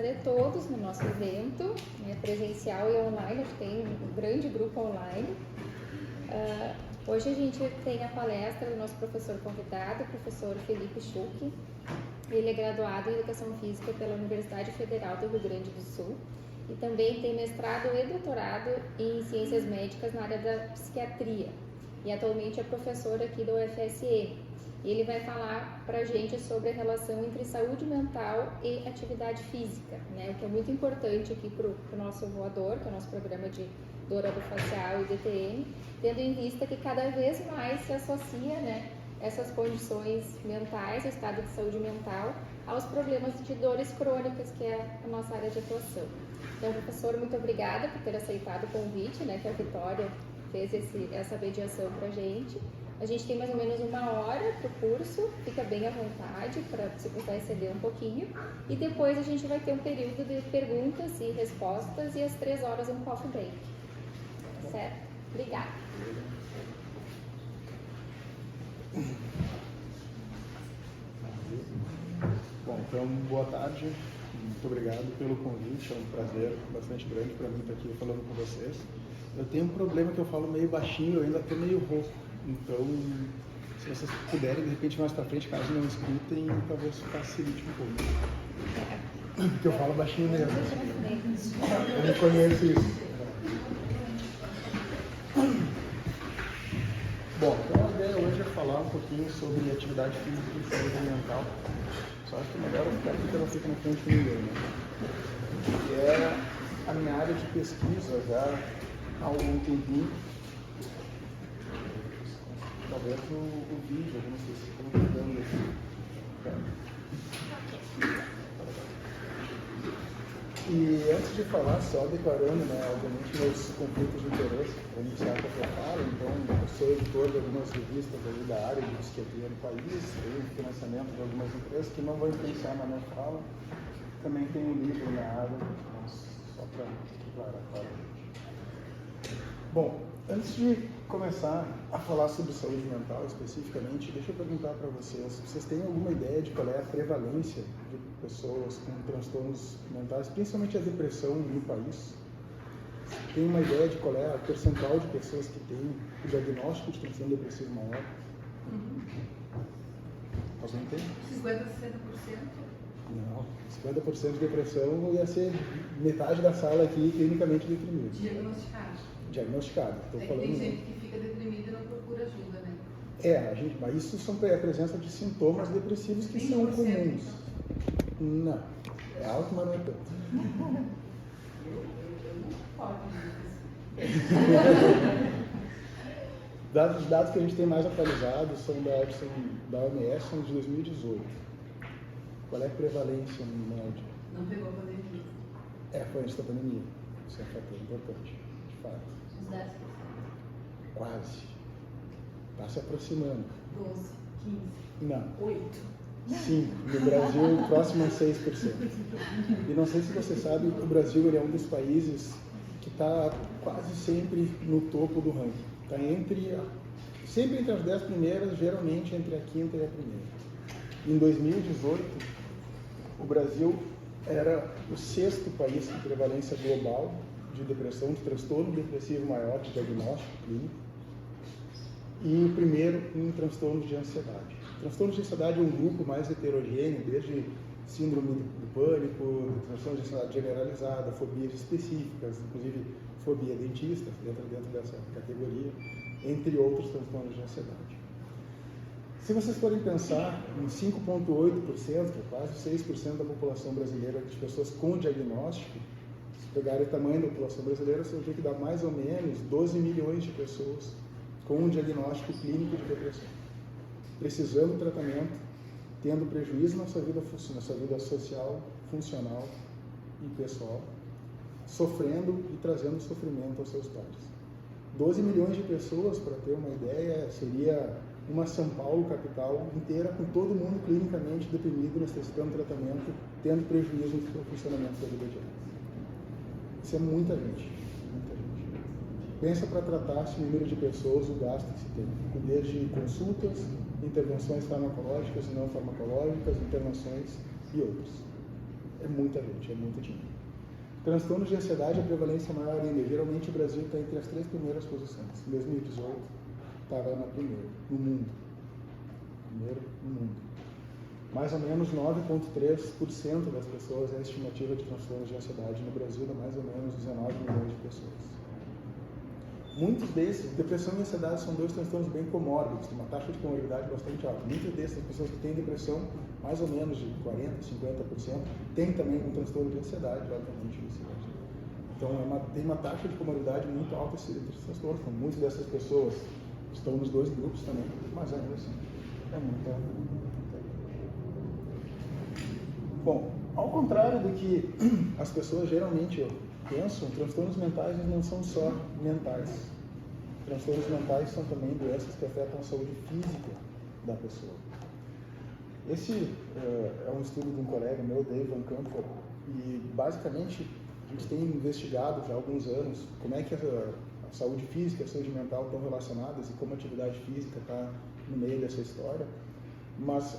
presença de todos no nosso evento, né, presencial e online. A gente tem um grande grupo online. Hoje a gente tem a palestra do nosso professor convidado, o professor Felipe Schuch. Ele é graduado em Educação Física pela Universidade Federal do Rio Grande do Sul e também tem mestrado e doutorado em Ciências Médicas na área da psiquiatria e atualmente é professor aqui da UFSE. E ele vai falar para a gente sobre a relação entre saúde mental e atividade física, né? O que é muito importante aqui para o nosso voador, que é o nosso programa de dor orofacial e DTM, tendo em vista que cada vez mais se associa, né, essas condições mentais, o estado de saúde mental, aos problemas de dores crônicas, que é a nossa área de atuação. Então, professor, muito obrigada por ter aceitado o convite, né, que a Vitória fez essa mediação para a gente. A gente tem mais ou menos 1 hora para o curso, fica bem à vontade para se precisar exceder um pouquinho. E depois a gente vai ter um período de perguntas e respostas e às 3 horas um coffee break. Certo? Obrigada. Bom, então, boa tarde. Muito obrigado pelo convite. É um prazer bastante grande para mim estar aqui falando com vocês. Eu tenho um problema que eu falo meio baixinho, eu ainda estou meio rouco. Então, se vocês puderem, de repente, mais para frente, caso não escutem, talvez facilite um pouco. Porque eu falo baixinho mesmo. Eu não conheço isso. Bom, então a ideia hoje é falar um pouquinho sobre atividade física e saúde mental. Só acho que é melhor eu ficar aqui que eu não fico na frente de ninguém, né? Que é a minha área de pesquisa já há algum tempinho. Talvez o vídeo, eu não sei se estão mudando aqui. E antes de falar, só declarando, né, obviamente, meus conflitos de interesse, para iniciar com a que eu falo, então, eu sou editor de algumas revistas ali da área de psiquiatria no país, tenho financiamento de algumas empresas que não vão influenciar na minha fala, também tenho um livro na área, mas só para declarar claramente. Bom, antes de começar a falar sobre saúde mental especificamente, deixa eu perguntar para vocês, vocês têm alguma ideia de qual é a prevalência de pessoas com transtornos mentais, principalmente a depressão no país? Tem uma ideia de qual é a percentual de pessoas que têm o diagnóstico de transtorno depressivo maior? Alguém tem? 50%, 60%? Não, 50% de depressão ia ser metade da sala aqui clinicamente deprimido. Diagnosticado. Estou falando. Tem gente que fica deprimida e não procura ajuda, né? Mas isso são a presença de sintomas depressivos que são comuns. Não, é alto, mas não é tanto. Os dados que a gente tem mais atualizados são da OMS, são de 2018. Qual é a prevalência média? Não pegou a pandemia. Foi antes da pandemia. Isso é um fator importante, de fato. Uns 10%. Quase. Está se aproximando. 12, 15. Não. 8. 5. No Brasil, próximo a 6%. E não sei se você sabe, o Brasil ele é um dos países que está quase sempre no topo do ranking. Está sempre entre as 10 primeiras, geralmente entre a quinta e a primeira. Em 2018, o Brasil era o 6º país com prevalência global de depressão, de transtorno depressivo maior, de diagnóstico clínico, e o primeiro em transtornos de ansiedade. Transtornos de ansiedade é um grupo mais heterogêneo, desde síndrome do pânico, transtornos de ansiedade generalizada, fobias específicas, inclusive fobia dentista, dentro dessa categoria, entre outros transtornos de ansiedade. Se vocês forem pensar em 5,8%, que é quase 6% da população brasileira de pessoas com diagnóstico, se pegarem o tamanho da população brasileira, vocês vão ver que dá mais ou menos 12 milhões de pessoas com um diagnóstico clínico de depressão, precisando de tratamento, tendo prejuízo na sua vida social, funcional e pessoal, sofrendo e trazendo sofrimento aos seus pares. 12 milhões de pessoas, para ter uma ideia, seria uma São Paulo, capital, inteira, com todo mundo clinicamente deprimido, necessitando tratamento, tendo prejuízo no funcionamento da vida diária. Isso é muita gente, muita gente. Pensa para tratar esse número de pessoas, o gasto que se tem, desde consultas, intervenções farmacológicas e não farmacológicas, internações e outros. é muita gente, é muito dinheiro. Transtornos de ansiedade, a prevalência maior ainda. Geralmente o Brasil está entre as 3 primeiras posições. Em 2018, estava na primeira, no mundo. Primeiro no mundo. Mais ou menos 9,3% das pessoas é a estimativa de transtornos de ansiedade no Brasil, dá mais ou menos 19 milhões de pessoas. Muitos desses, depressão e ansiedade são 2 transtornos bem comórbidos, tem uma taxa de comorbidade bastante alta. Muitas dessas pessoas que têm depressão, mais ou menos de 40%, 50%, têm também um transtorno de ansiedade, obviamente. Então tem uma taxa de comorbidade muito alta entre esses transtornos. Então, muitas dessas pessoas estão nos 2 grupos também, mas ainda assim é muita. Bom, ao contrário do que as pessoas geralmente pensam, transtornos mentais não são só mentais. Transtornos mentais são também doenças que afetam a saúde física da pessoa. Esse é um estudo de um colega meu, Dave Van Camper, e basicamente a gente tem investigado já há alguns anos como é que a saúde física e a saúde mental estão relacionadas e como a atividade física está no meio dessa história. Mas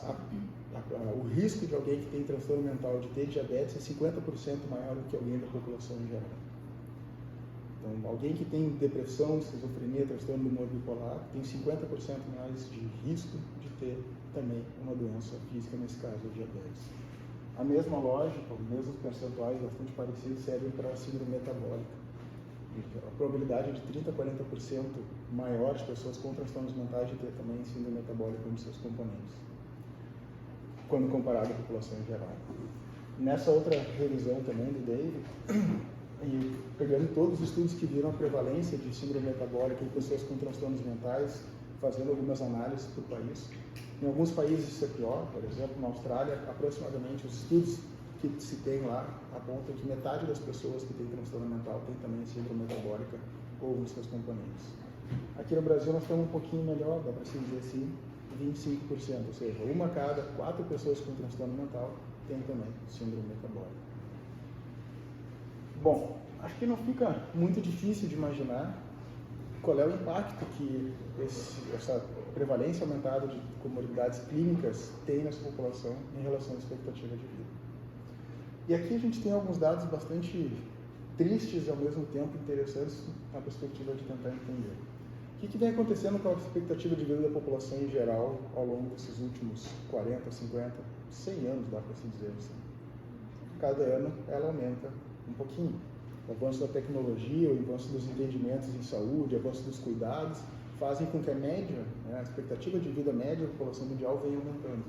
o risco de alguém que tem transtorno mental de ter diabetes é 50% maior do que alguém da população em geral. Então, alguém que tem depressão, esquizofrenia, transtorno do humor bipolar, tem 50% mais de risco de ter também uma doença física, nesse caso, a diabetes. A mesma lógica, os mesmos percentuais bastante parecidos servem para a síndrome metabólica. A probabilidade de 30% a 40% maior de pessoas com transtornos mentais de ter também síndrome metabólica como seus componentes, quando comparado à população em geral. Nessa outra revisão também do David, e pegando todos os estudos que viram a prevalência de síndrome metabólica em pessoas com transtornos mentais, fazendo algumas análises por país. Em alguns países isso é pior, por exemplo, na Austrália, aproximadamente os estudos que se tem lá apontam que metade das pessoas que têm transtorno mental tem também síndrome metabólica ou um de seus componentes. Aqui no Brasil nós estamos um pouquinho melhor, dá para se dizer assim, 25%, ou seja, 1 a cada 4 pessoas com transtorno mental tem também síndrome metabólica. Bom, acho que não fica muito difícil de imaginar qual é o impacto que essa prevalência aumentada de comorbidades clínicas tem nessa população em relação à expectativa de vida. E aqui a gente tem alguns dados bastante tristes e ao mesmo tempo interessantes na perspectiva de tentar entender. O que vem acontecendo com a expectativa de vida da população em geral ao longo desses últimos 40, 50, 100 anos, dá para se dizer assim. Cada ano ela aumenta um pouquinho. O avanço da tecnologia, o avanço dos entendimentos em saúde, o avanço dos cuidados, fazem com que a média, a expectativa de vida média da população mundial venha aumentando.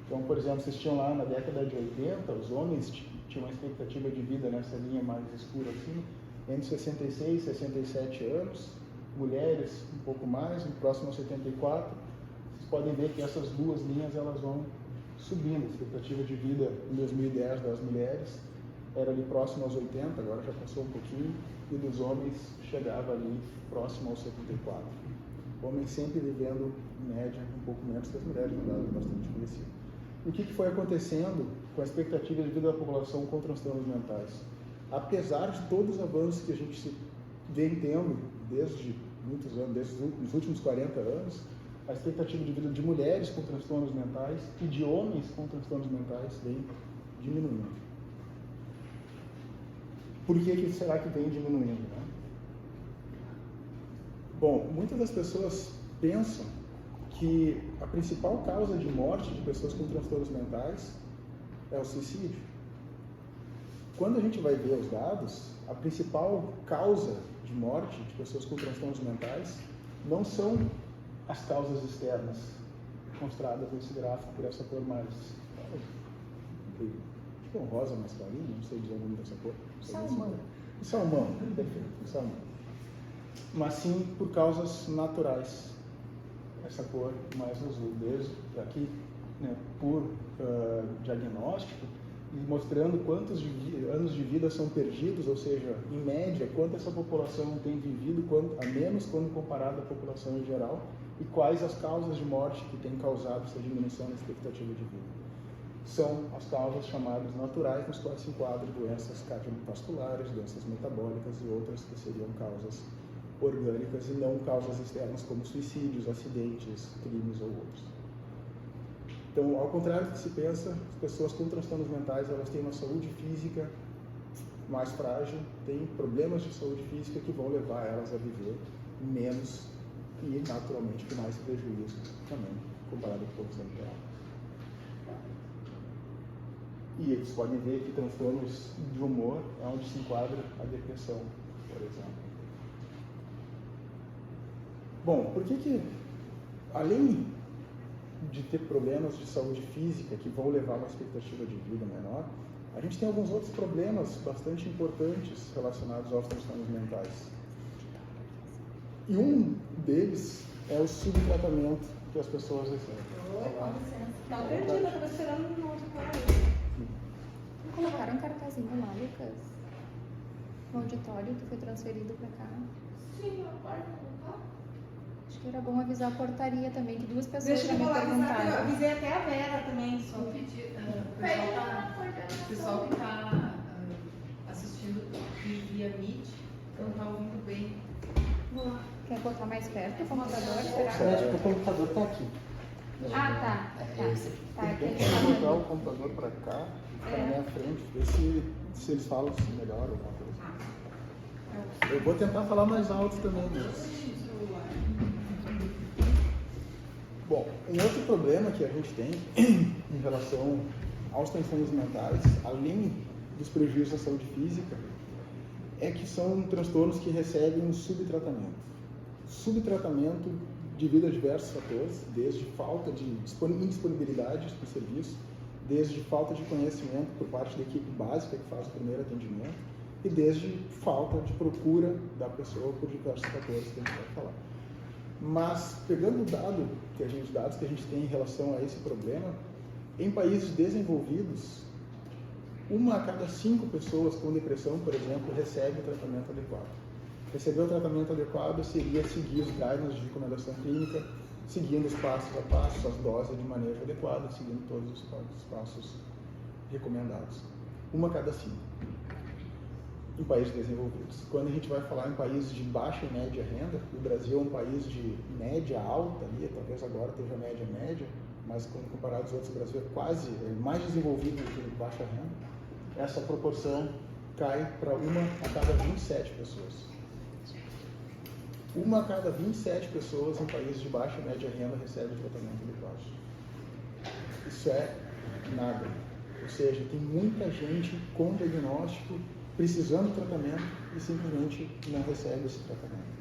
Então, por exemplo, vocês tinham lá na década de 80, os homens tinham uma expectativa de vida nessa linha mais escura assim, entre 66 e 67 anos, mulheres um pouco mais, no próximo aos 74. Vocês podem ver que essas duas linhas elas vão subindo. A expectativa de vida em 2010 das mulheres era ali próximo aos 80, agora já passou um pouquinho, e dos homens chegava ali próximo aos 74. Homens sempre vivendo, em média, um pouco menos que as mulheres, um dado bastante conhecido. E o que foi acontecendo com a expectativa de vida da população com transtornos mentais? Apesar de todos os avanços que a gente vem tendo desde muitos anos, desde os últimos 40 anos, a expectativa de vida de mulheres com transtornos mentais e de homens com transtornos mentais vem diminuindo. Por que será que vem diminuindo? Né? Bom, muitas das pessoas pensam que a principal causa de morte de pessoas com transtornos mentais é o suicídio. Quando a gente vai ver os dados, a principal causa de morte de pessoas com transtornos mentais não são as causas externas, mostradas nesse gráfico por essa cor mais... Tipo um rosa mais clarinho, não sei dizer o nome dessa cor. Salmão. Salmão, perfeito, salmão. Mas sim por causas naturais. Essa cor mais azul, desde aqui, né, por diagnóstico, e mostrando quantos anos de vida são perdidos, ou seja, em média, quanto essa população tem vivido a menos quando comparado à população em geral, e quais as causas de morte que têm causado essa diminuição na expectativa de vida. São as causas chamadas naturais, nas quais se enquadram doenças cardiovasculares, doenças metabólicas e outras que seriam causas orgânicas e não causas externas como suicídios, acidentes, crimes ou outros. Então, ao contrário do que se pensa, as pessoas com transtornos mentais, elas têm uma saúde física mais frágil, têm problemas de saúde física que vão levar elas a viver menos e, naturalmente, com mais prejuízo também, comparado com o transtorno mental. E eles podem ver que transtornos de humor é onde se enquadra a depressão, por exemplo. Bom, por que além de ter problemas de saúde física que vão levar a uma expectativa de vida menor, a gente tem alguns outros problemas bastante importantes relacionados aos transtornos mentais. E um deles é o subtratamento que as pessoas recebem. Oi, com licença. Não perdida, eu estava esperando um outro cara. Não colocaram um cartazinho lá, Lucas? No auditório que foi transferido para cá. Sim, a porta não tá. Acho que era bom avisar a portaria também, que duas pessoas Deixa já eu me falar, eu perguntaram. avisei até a Vera também. Só pedir, Pede o pessoal que está assistindo via Meet não está ouvindo bem. Quer botar mais perto o computador? Será? Acho que o computador está aqui. Ah, tá. Tá aqui. Tem que botar o computador para cá, ficar na minha frente, ver se eles falam melhor ou alguma coisa. Eu vou tentar falar mais alto também. Bom, um outro problema que a gente tem em relação aos transtornos mentais, além dos prejuízos à saúde física, é que são transtornos que recebem um subtratamento. Subtratamento devido a diversos fatores, desde falta de indisponibilidade do serviço, desde falta de conhecimento por parte da equipe básica que faz o primeiro atendimento e desde falta de procura da pessoa por diversos fatores que a gente vai falar. Mas, pegando dados que a gente tem em relação a esse problema, em países desenvolvidos, 1 a cada 5 pessoas com depressão, por exemplo, recebe o tratamento adequado. Receber o tratamento adequado seria seguir os guidelines de recomendação clínica, seguindo os passos a passos, as doses de manejo adequado, seguindo todos os passos recomendados. 1 a cada 5. Em países desenvolvidos. Quando a gente vai falar em países de baixa e média renda, o Brasil é um país de média alta, ali, talvez agora esteja média, mas quando comparado aos outros, o Brasil é mais desenvolvido do que de baixa renda. Essa proporção cai para 1 a cada 27 pessoas. 1 a cada 27 pessoas em países de baixa e média renda recebe tratamento adequado. Isso é nada. Ou seja, tem muita gente com diagnóstico precisando de tratamento e simplesmente não recebe esse tratamento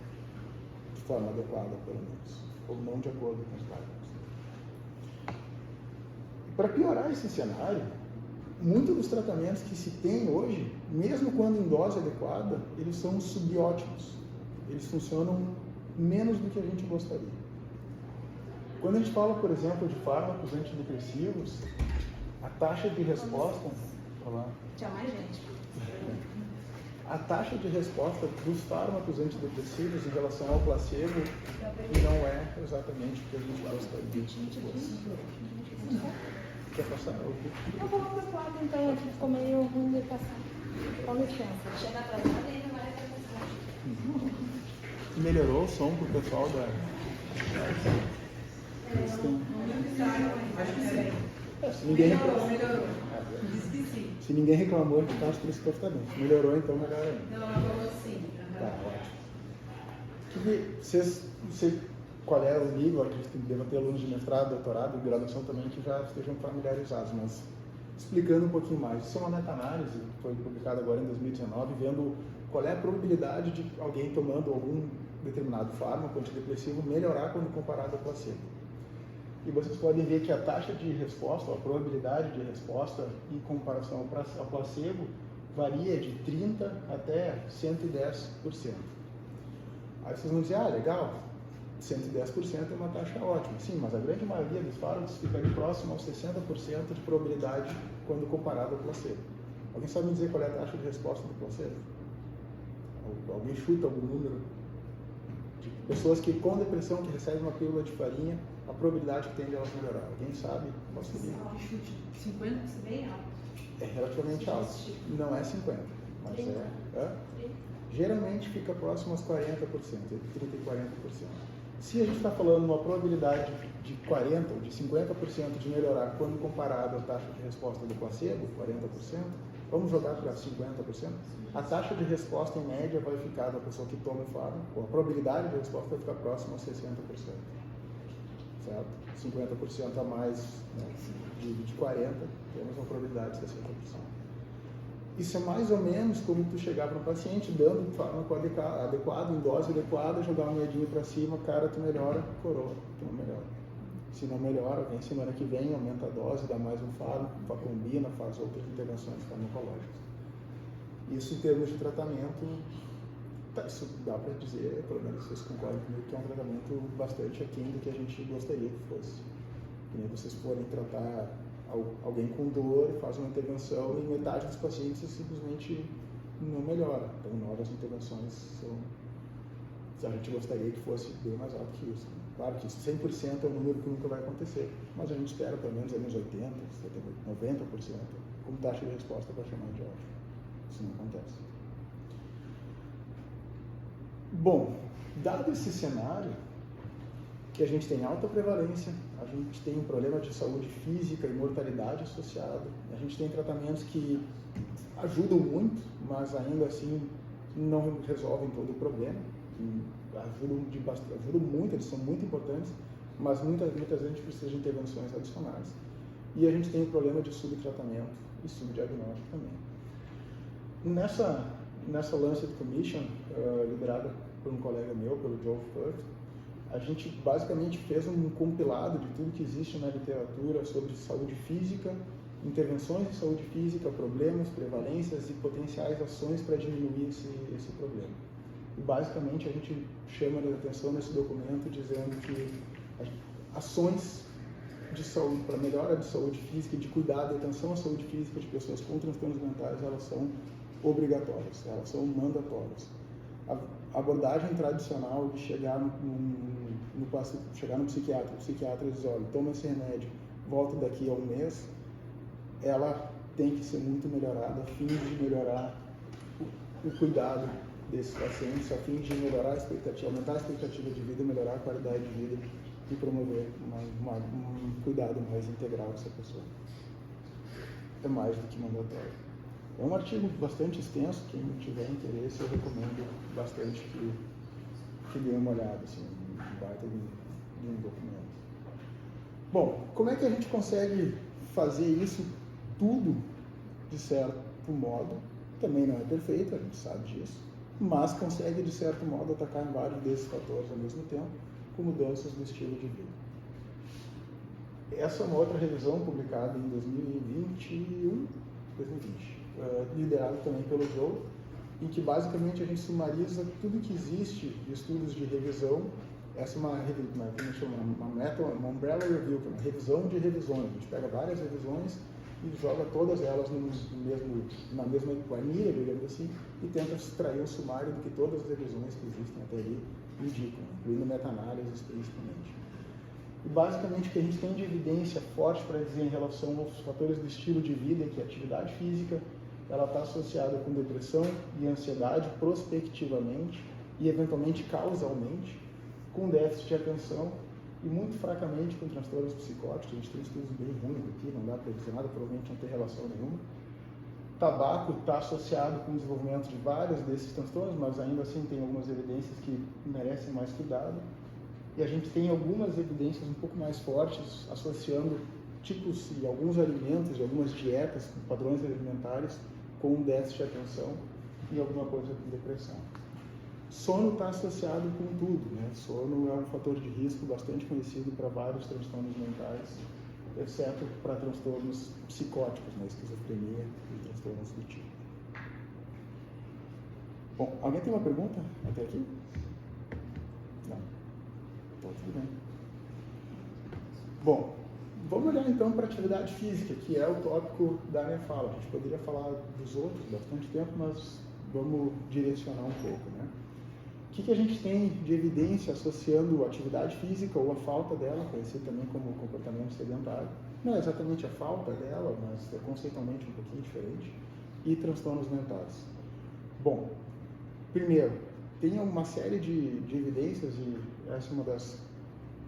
de forma adequada, pelo menos, ou não de acordo com os guidelines. Para piorar esse cenário, muitos dos tratamentos que se tem hoje, mesmo quando em dose adequada, eles são subótimos. Eles funcionam menos do que a gente gostaria. Quando a gente fala, por exemplo, de fármacos antidepressivos, a taxa de resposta... Tinha mais gente. A taxa de resposta dos fármacos antidepressivos em relação ao placebo não é exatamente o que a gente gostaria. Quer passar? Eu vou lá para o lado, então, aqui ficou meio ruim de passar. Com licença. Chega atrasada e ainda vai passar. Melhorou o som para o pessoal da... Se ninguém reclamou. Se ninguém reclamou, então acho que isso está bem. Se melhorou, então melhor ainda. Não, ela falou sim. Tá, ótimo. Qual é o nível? Acredito que deva ter alunos de mestrado, doutorado e graduação também que já estejam familiarizados, mas explicando um pouquinho mais. Isso é uma meta-análise que foi publicada agora em 2019, vendo qual é a probabilidade de alguém tomando algum determinado fármaco antidepressivo melhorar quando comparado ao placebo. E vocês podem ver que a taxa de resposta, a probabilidade de resposta em comparação ao placebo varia de 30% até 110%. Aí vocês vão dizer, legal, 110% é uma taxa ótima. Sim, mas a grande maioria dos fármacos fica ali próximo aos 60% de probabilidade quando comparado ao placebo. Alguém sabe me dizer qual é a taxa de resposta do placebo? Alguém chuta algum número? De pessoas que com depressão que recebem uma pílula de farinha, a probabilidade que tem de elas melhorar. Alguém sabe? Posso dizer? 50, bem alto. É relativamente alto. Não é 50, mas geralmente fica próximo aos 40%, entre 30% e 40%. Se a gente está falando uma probabilidade de 40% ou de 50% de melhorar quando comparado à taxa de resposta do placebo, 40%, vamos jogar para 50%, a taxa de resposta em média vai ficar da pessoa que toma o fármaco, a probabilidade de resposta vai ficar próxima a 60%. Certo? 50% a mais, né, de 40%, temos uma probabilidade de 60%. Isso é mais ou menos como tu chegar para um paciente dando um fármaco adequado, em dose adequada, jogar uma moedinha para cima, cara, tu melhora, coroa, tu não melhora. Se não melhora, vem semana que vem, aumenta a dose, dá mais um fármaco, combina, faz outras intervenções farmacológicas. Isso em termos de tratamento, isso dá para dizer, pelo menos vocês concordam comigo, que é um tratamento bastante aquém do que a gente gostaria que fosse. Que nem vocês forem tratar alguém com dor, faz uma intervenção e metade dos pacientes simplesmente não melhora. Então, novas intervenções são... A gente gostaria que fosse bem mais alto que isso. Claro que 100% é um número que nunca vai acontecer, mas a gente espera pelo menos uns 80%, 90% como taxa de resposta para chamar de alta. Isso não acontece. Bom, dado esse cenário, que a gente tem alta prevalência, a gente tem um problema de saúde física e mortalidade associado, a gente tem tratamentos que ajudam muito, mas ainda assim não resolvem todo o problema, ajudam muito, eles são muito importantes, mas muitas vezes a gente precisa de intervenções adicionais. E a gente tem o problema de subtratamento e subdiagnóstico também. Nessa Lancet Commission, liderada por um colega meu, pelo Joe Furt, a gente basicamente fez um compilado de tudo que existe na literatura sobre saúde física, intervenções em saúde física, problemas, prevalências e potenciais ações para diminuir esse problema. E basicamente a gente chama a atenção nesse documento dizendo que ações de saúde, para melhora de saúde física e de cuidado e atenção à saúde física de pessoas com transtornos mentais, elas são obrigatórias, elas são mandatórias. A abordagem tradicional de chegar no psiquiatra, o psiquiatra diz, olha, toma esse remédio, volta daqui a um mês, ela tem que ser muito melhorada a fim de melhorar o cuidado desses pacientes, a fim de melhorar a expectativa, aumentar a expectativa de vida, melhorar a qualidade de vida e promover um cuidado mais integral dessa pessoa. É mais do que mandatório. É um artigo bastante extenso, quem tiver interesse eu recomendo bastante que dê uma olhada, assim, um baita de um documento. Bom, como é que a gente consegue fazer isso tudo de certo modo? Também não é perfeito, a gente sabe disso, mas consegue de certo modo atacar em vários desses fatores ao mesmo tempo, com mudanças do estilo de vida. Essa é uma outra revisão publicada em 2020, liderado também pelo Joe, em que basicamente a gente sumariza tudo que existe de estudos de revisão. Essa é uma umbrella review, que é uma revisão de revisões. A gente pega várias revisões e joga todas elas na mesma planilha, digamos assim, e tenta extrair um sumário do que todas as revisões que existem até ali indicam, incluindo meta-análises principalmente. E basicamente o que a gente tem de evidência forte para dizer em relação aos fatores do estilo de vida, que a atividade física, ela está associada com depressão e ansiedade prospectivamente e eventualmente causalmente, com déficit de atenção e muito fracamente com transtornos psicóticos. A gente tem estudos bem ruins aqui, não dá para dizer nada, provavelmente não tem relação nenhuma. Tabaco está associado com o desenvolvimento de vários desses transtornos, mas ainda assim tem algumas evidências que merecem mais cuidado. E a gente tem algumas evidências um pouco mais fortes associando tipos e alguns alimentos, e algumas dietas, padrões alimentares com déficit de atenção e alguma coisa com depressão. Sono está associado com tudo, né? Sono é um fator de risco bastante conhecido para vários transtornos mentais, exceto para transtornos psicóticos, né? Esquizofrenia e transtornos do tipo. Bom, alguém tem uma pergunta até aqui? Não. Então, tudo bem. Bom, vamos olhar então para a atividade física, que é o tópico da minha fala. A gente poderia falar dos outros bastante tempo, mas vamos direcionar um pouco, né? O que a gente tem de evidência associando a atividade física ou a falta dela, conhecido também como comportamento sedentário, não é exatamente a falta dela, mas é conceitualmente um pouquinho diferente, e transtornos mentais? Bom, primeiro, tem uma série de evidências, e essa é uma das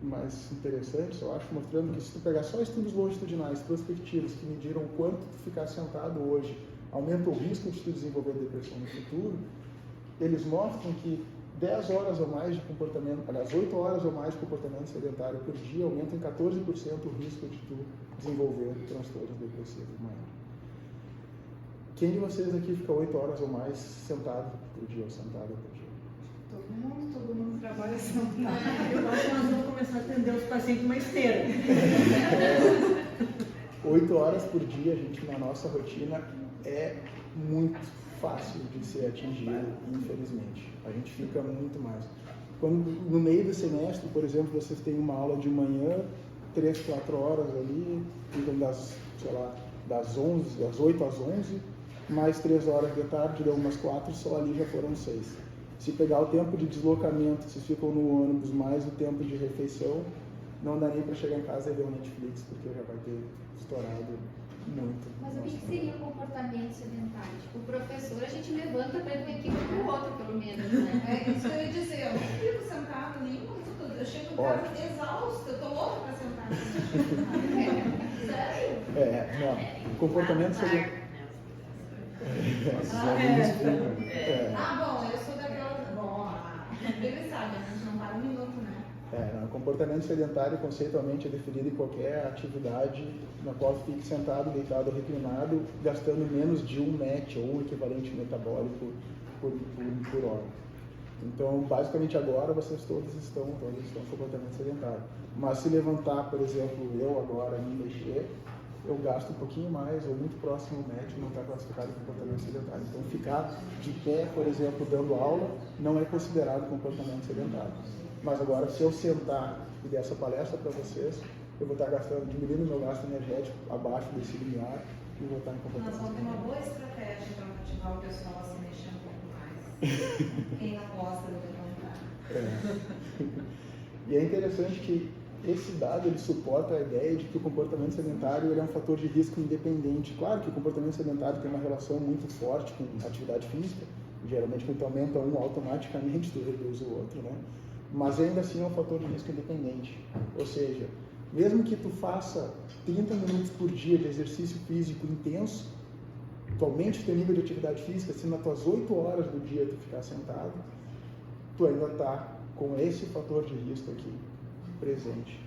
mais interessantes, eu acho, mostrando que se tu pegar só estudos longitudinais, prospectivos, que mediram o quanto tu ficar sentado hoje aumenta o risco de tu desenvolver depressão no futuro, eles mostram que 10 horas ou mais de comportamento, aliás, 8 horas ou mais de comportamento sedentário por dia aumentam em 14% o risco de tu desenvolver transtornos depressivos maiores. Quem de vocês aqui fica 8 horas ou mais sentado por dia ou sentada por dia? Todo mundo trabalha sentado. Eu acho que nós vamos começar a atender os pacientes uma esteira. 8 horas por dia, a gente, na nossa rotina, é muito fácil de ser atingido, infelizmente. A gente fica muito mais. Quando, no meio do semestre, por exemplo, vocês têm uma aula de manhã, 3, 4 horas ali, ficam das 8 às 11, mais 3 horas de tarde, deu umas 4, só ali já foram 6. Se pegar o tempo de deslocamento, vocês ficam no ônibus, mais o tempo de refeição, não dá nem para chegar em casa e ver o Netflix, porque já vai ter estourado muito. Mas o que seria o comportamento sedentário? Tipo, o professor, a gente levanta para ir de uma equipe para o outro, pelo menos, né? É isso que eu ia dizer, eu não fico sentado nem um minuto, eu chego em casa exausta, eu tô louca para sentar. Sério? Não, comportamento sedentário. Bom, eu sou daquela. Bom, ele sabe, a gente não para um minuto, né? O comportamento sedentário conceitualmente é definido em qualquer atividade na qual fique sentado, deitado ou reclinado, gastando menos de 1 MET ou um equivalente metabólico por hora. Então, basicamente agora vocês todos estão com comportamento sedentário. Mas se levantar, por exemplo, eu agora me mexer, eu gasto um pouquinho mais, ou muito próximo ao médico, não está classificado como comportamento sedentário. Então, ficar de pé, por exemplo, dando aula, não é considerado comportamento sedentário. Mas agora, se eu sentar e der essa palestra para vocês, eu vou estar diminuindo o meu gasto energético abaixo desse limiar e vou estar em comportamento Nós vamos ter uma boa estratégia para motivar o pessoal a se mexer um pouco mais. Quem não gosta de levantar. E é interessante que esse dado ele suporta a ideia de que o comportamento sedentário ele é um fator de risco independente. Claro que o comportamento sedentário tem uma relação muito forte com atividade física, geralmente quando tu aumenta um, automaticamente tu reduz o outro, né? Mas ainda assim é um fator de risco independente. Ou seja, mesmo que tu faça 30 minutos por dia de exercício físico intenso, tu aumente o teu nível de atividade física, se nas tuas 8 horas do dia tu ficar sentado, tu ainda está com esse fator de risco aqui presente.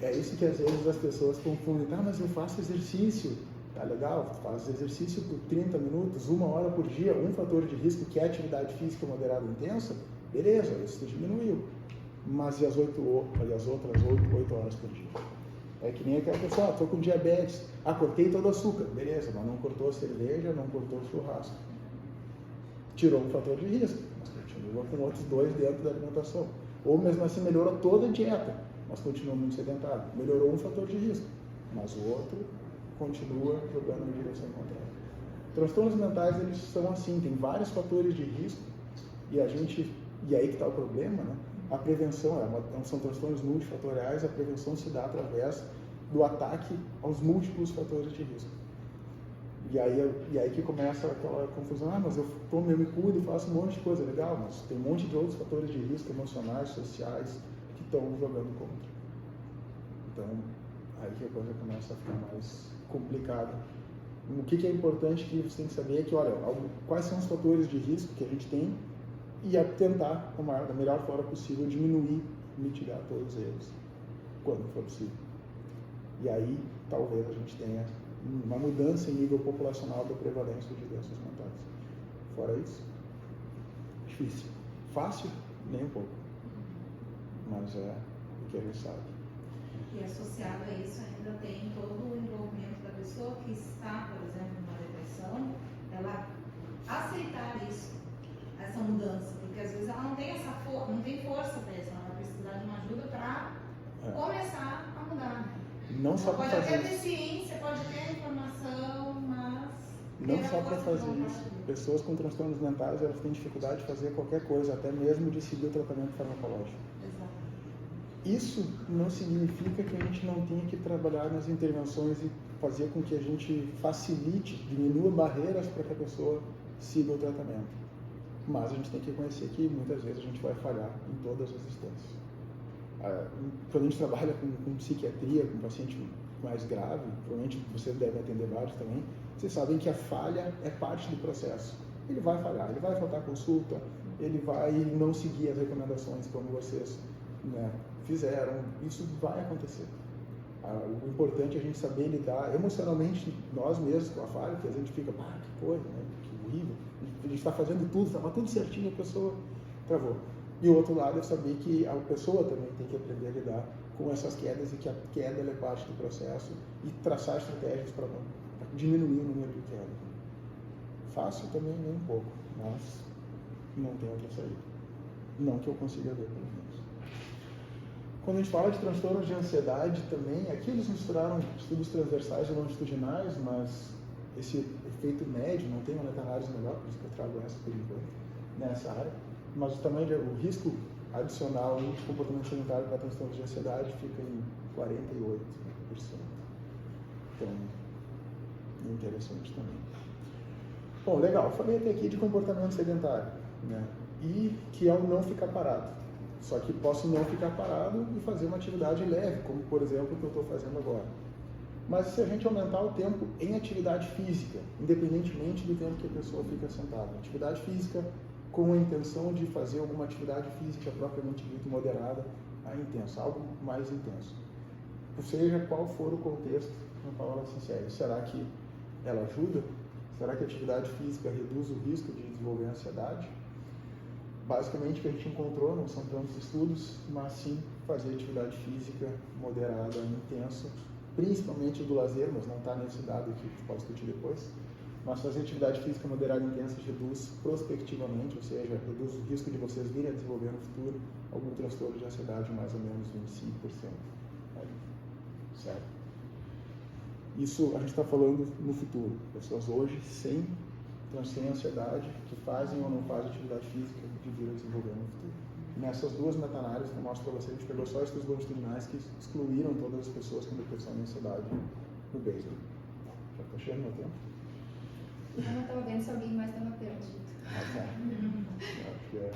É isso que às vezes as pessoas confundem. Mas eu faço exercício. Tá legal, tu faz exercício por 30 minutos, 1 hora por dia, um fator de risco que é atividade física moderada e intensa, beleza, isso diminuiu. Mas e as outras 8 horas por dia? É que nem aquela pessoa, estou com diabetes, cortei todo o açúcar, beleza, mas não cortou a cerveja, não cortou o churrasco. Tirou um fator de risco, mas continua com outros 2 dentro da alimentação. Ou mesmo assim melhorou toda a dieta, mas continua muito sedentário. Melhorou um fator de risco, mas o outro continua jogando na direção contrária. Transtornos mentais, eles são assim, tem vários fatores de risco e aí que está o problema, né? A prevenção, são transtornos multifatoriais, a prevenção se dá através do ataque aos múltiplos fatores de risco. E aí que começa aquela confusão, mas eu me cuido, faço um monte de coisa legal, mas tem um monte de outros fatores de risco emocionais, sociais, que estão jogando contra. Então, aí que a coisa começa a ficar mais complicada. O que é importante que você tem que saber é que, olha, quais são os fatores de risco que a gente tem e tentar, da melhor forma possível, diminuir, mitigar todos eles, quando for possível. E aí, talvez a gente tenha uma mudança em nível populacional da prevalência de doenças mentais. Fora isso, difícil. Fácil? Nem um pouco. Mas é o que a gente sabe. E associado a isso ainda tem todo o envolvimento da pessoa que está, por exemplo, numa depressão, ela aceitar isso, essa mudança, porque às vezes ela não tem não tem força para isso, ela vai precisar de uma ajuda para começar a mudar. Não só para fazer pode até ter ciência, pode ter informação, mas não só para fazer isso. Pessoas com transtornos mentais, elas têm dificuldade de fazer qualquer coisa, até mesmo de seguir o tratamento farmacológico. Exato. Isso não significa que a gente não tenha que trabalhar nas intervenções e fazer com que a gente facilite, diminua barreiras para que a pessoa siga o tratamento. Mas a gente tem que reconhecer que muitas vezes a gente vai falhar em todas as instâncias. Quando a gente trabalha com psiquiatria, com paciente mais grave, provavelmente vocês devem atender vários também, vocês sabem que a falha é parte do processo. Ele vai falhar, ele vai faltar consulta, ele vai não seguir as recomendações como vocês, né, fizeram, isso vai acontecer. O importante é a gente saber lidar emocionalmente, nós mesmos, com a falha, porque a gente fica, que coisa, né, que horrível, a gente está fazendo tudo, estava tudo certinho, a pessoa travou. E o outro lado é saber que a pessoa também tem que aprender a lidar com essas quedas e que a queda ela é parte do processo e traçar estratégias para diminuir o número de quedas. Fácil também, nem um pouco, mas não tem outra saída. Não que eu consiga ver, pelo menos. Quando a gente fala de transtornos de ansiedade também, aqui eles misturaram estudos transversais e longitudinais, mas esse efeito médio, não tem uma meta-análise melhor, por isso que eu trago essa por enquanto, nessa área, mas o risco adicional de comportamento sedentário para transtornos de ansiedade fica em 48%. Então, é interessante também. Bom, legal, falei até aqui de comportamento sedentário, né? E que é o não ficar parado. Só que posso não ficar parado e fazer uma atividade leve, como por exemplo o que eu estou fazendo agora. Mas se a gente aumentar o tempo em atividade física, independentemente do tempo que a pessoa fica sentada, atividade física com a intenção de fazer alguma atividade física propriamente dita moderada a intensa, algo mais intenso. Ou seja, qual for o contexto, uma palavra sincera, será que ela ajuda? Será que a atividade física reduz o risco de desenvolver ansiedade? Basicamente, o que a gente encontrou, não são tantos estudos, mas sim fazer atividade física moderada, intensa, principalmente do lazer, mas não está nesse dado aqui, que a gente pode discutir depois. Mas fazer atividade física moderada e intensa reduz prospectivamente, ou seja, reduz o risco de vocês virem a desenvolver no futuro algum transtorno de ansiedade, mais ou menos 25%. Certo? Isso a gente está falando no futuro. Pessoas hoje sem ansiedade, que fazem ou não fazem atividade física, de vir a desenvolver no futuro. Nessas duas meta-análises que eu mostro para vocês, a gente pegou só estudos longitudinais que excluíram todas as pessoas com depressão e ansiedade no basal. Já está cheio meu tempo? Eu estava vendo se alguém mais estava perdido. Tá.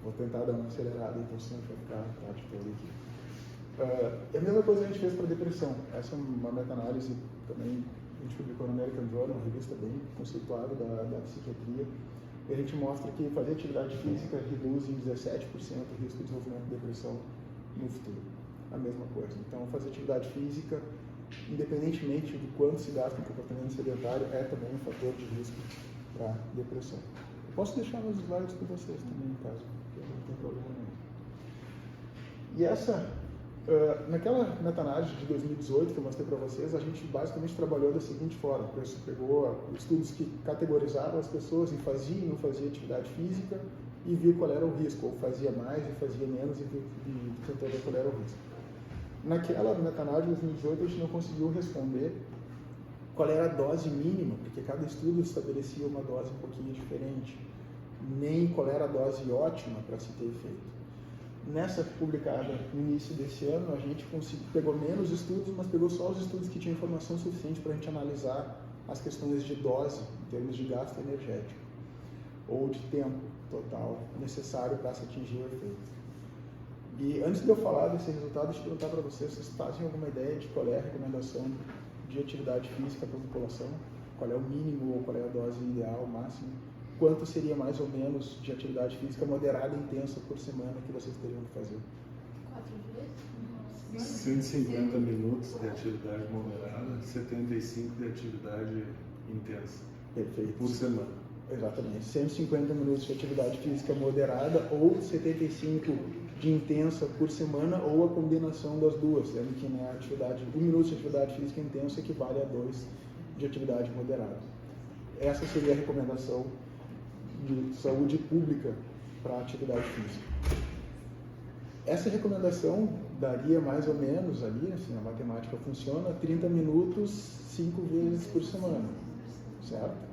Vou tentar dar uma acelerada, então senão vai ficar a tarde toda aqui. A mesma coisa a gente fez para depressão. Essa é uma meta-análise também a gente publicou no American Journal, uma revista bem conceituada da psiquiatria. E a gente mostra que fazer atividade física reduz em 17% o risco de desenvolvimento de depressão no futuro. A mesma coisa. Então, fazer atividade física, independentemente do quanto se gasta em comportamento sedentário, é também um fator de risco para depressão. Eu posso deixar meus slides com vocês também, em caso, porque não tem problema nenhum. E naquela meta-análise de 2018 que eu mostrei para vocês, a gente basicamente trabalhou da seguinte forma: a gente pegou estudos que categorizaram as pessoas em fazia e não fazia atividade física e viu qual era o risco, ou fazia mais e fazia menos e tentou ver qual era o risco. Naquela meta-análise de 2018 a gente não conseguiu responder qual era a dose mínima, porque cada estudo estabelecia uma dose um pouquinho diferente, nem qual era a dose ótima para se ter efeito. Nessa publicada no início desse ano, a gente pegou menos estudos, mas pegou só os estudos que tinham informação suficiente para a gente analisar as questões de dose, em termos de gasto energético, ou de tempo total necessário para se atingir o efeito. E antes de eu falar desse resultado, deixa eu perguntar para vocês fazem alguma ideia de qual é a recomendação de atividade física para a população? Qual é o mínimo ou qual é a dose ideal, máxima? Quanto seria mais ou menos de atividade física moderada e intensa por semana que vocês teriam que fazer? 4 vezes? 150 minutos de atividade moderada, 75 de atividade intensa. Perfeito. Por semana. Exatamente. 150 minutos de atividade física moderada ou 75 de intensa por semana, ou a combinação das duas, sendo que né, 1 minuto de atividade física intensa equivale a 2 de atividade moderada. Essa seria a recomendação de saúde pública para a atividade física. Essa recomendação daria mais ou menos ali, assim, a matemática funciona, 30 minutos 5 vezes por semana, certo?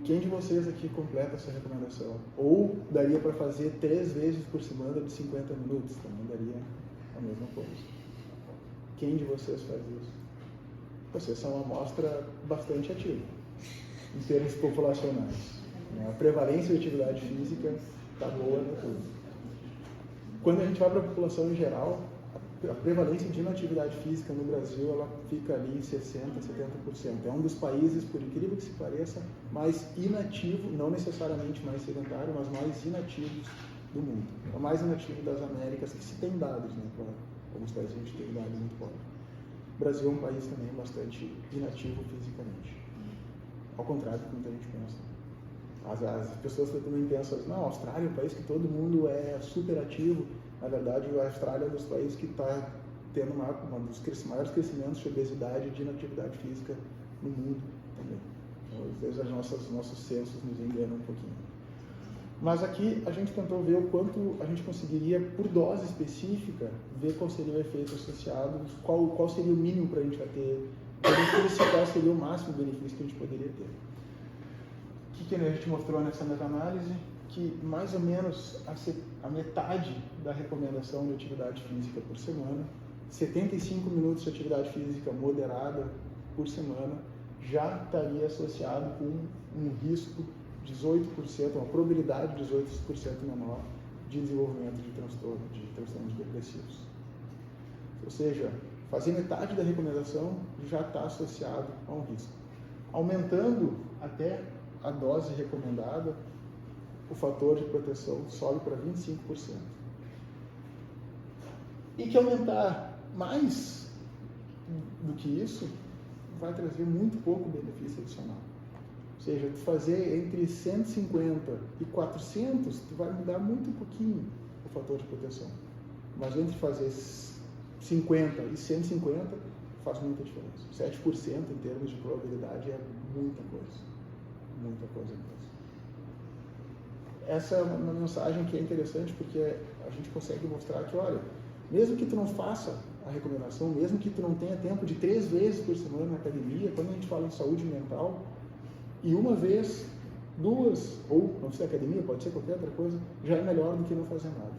Quem de vocês aqui completa essa recomendação? Ou daria para fazer 3 vezes por semana de 50 minutos, também daria a mesma coisa. Quem de vocês faz isso? Vocês são uma amostra bastante ativa, em termos populacionais. né? A prevalência de atividade física está boa no tudo. Quando a gente vai para a população em geral, a prevalência de inatividade física no Brasil, ela fica ali em 60%, 70%. É um dos países, por incrível que se pareça, mais inativo, não necessariamente mais sedentário, mas mais inativos do mundo. É o mais inativo das Américas, que se tem dados, né? Para alguns países a gente tem dados muito fortes. O Brasil é um país também bastante inativo fisicamente. Ao contrário do que muita gente pensa. As pessoas também pensam, não, a Austrália é um país que todo mundo é super ativo. Na verdade, a Austrália é um dos países que está tendo um dos maiores crescimentos de obesidade e de inatividade física no mundo também. Então, às vezes, nossos censos nos enganam um pouquinho. Mas aqui a gente tentou ver o quanto a gente conseguiria, por dose específica, ver qual seria o efeito associado, qual seria o mínimo para a gente ter benefício e qual seria o máximo benefício que a gente poderia ter. O que a gente mostrou nessa meta-análise? Que mais ou menos a metade da recomendação de atividade física por semana, 75 minutos de atividade física moderada por semana, já estaria associado com um risco 18%, uma probabilidade de 18% menor de desenvolvimento de transtornos depressivos. Ou seja, fazer metade da recomendação já está associado a um risco. Aumentando até a dose recomendada, o fator de proteção sobe para 25%. E que aumentar mais do que isso vai trazer muito pouco benefício adicional. Ou seja, tu fazer entre 150 e 400, tu vai mudar muito pouquinho o fator de proteção. Mas entre fazer 50 e 150 faz muita diferença. 7% em termos de probabilidade é muita coisa. Muita coisa mesmo. Essa é uma mensagem que é interessante porque a gente consegue mostrar que, olha, mesmo que tu não faça a recomendação, mesmo que tu não tenha tempo de 3 vezes por semana na academia, quando a gente fala em saúde mental, e uma vez, 2, ou não precisa academia, pode ser qualquer outra coisa, já é melhor do que não fazer nada.